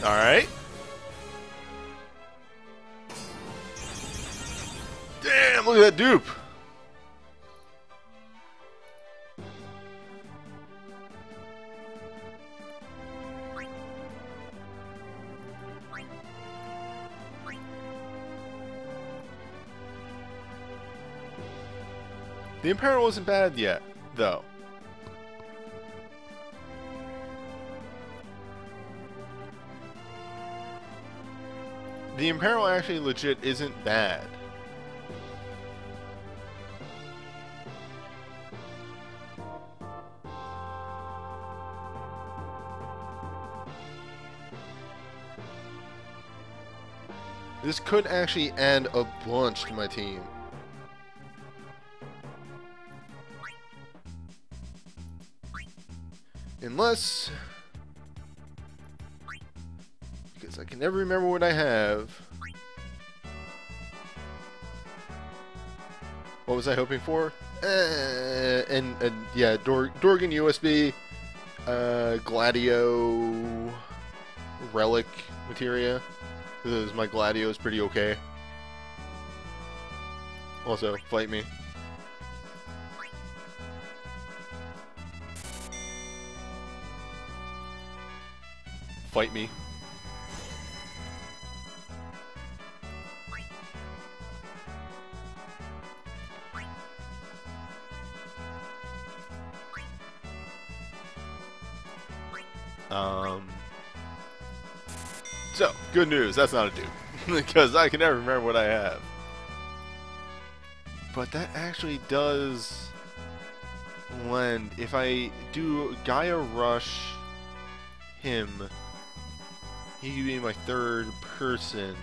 Alright. Damn, look at that dupe. The Imperil wasn't bad yet, though. The Imperil actually legit isn't bad. This could actually add a bunch to my team. Unless, because I can never remember what I have. What was I hoping for? And yeah, Dorgan USB, Gladio, Relic Materia. Because my Gladio is pretty okay. Also, fight me. Fight me. So, good news, that's not a dupe. Because I can never remember what I have. But that actually does lend. If I do Gaia Rush him, he could be my third person,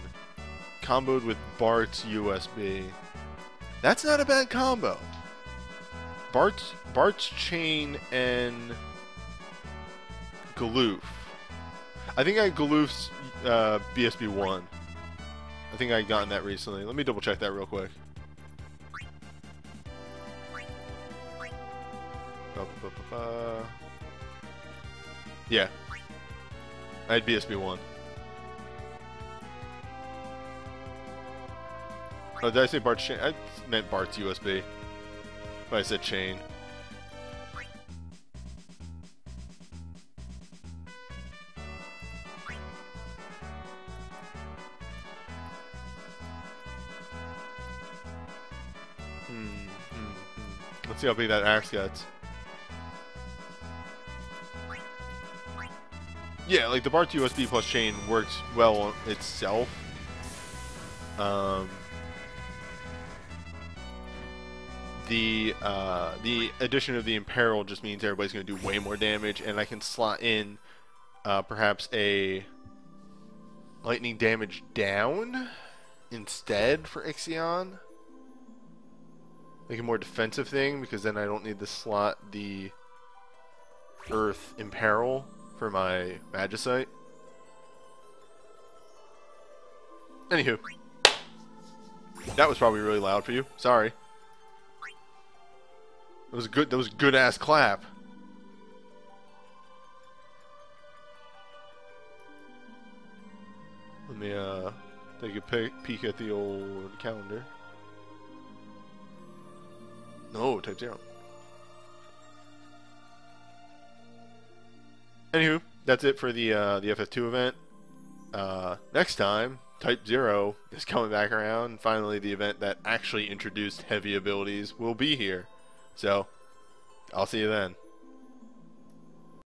comboed with Bart's USB. That's not a bad combo. Bart's Chain and Galoof. I think I Galoof's BSB1. I think I gotten that recently. Let me double check that real quick. Yeah. I had BSB1. Oh, did I say Bart's Chain? I meant Bart's USB. But I said Chain. Let's see how big that axe gets. Yeah, like the Bart USB plus chain works well on itself. The addition of the Imperil just means everybody's going to do way more damage, and I can slot in perhaps a lightning damage down instead for Ixion. Make a more defensive thing, because then I don't need to slot the Earth Imperil for my Magicite. Anywho. That was probably really loud for you. Sorry. That was a good ass clap. Let me take a peek at the old calendar. No, type 0. Anywho, that's it for the FF2 event. Next time, Type 0 is coming back around, and finally the event that actually introduced heavy abilities will be here. So, I'll see you then.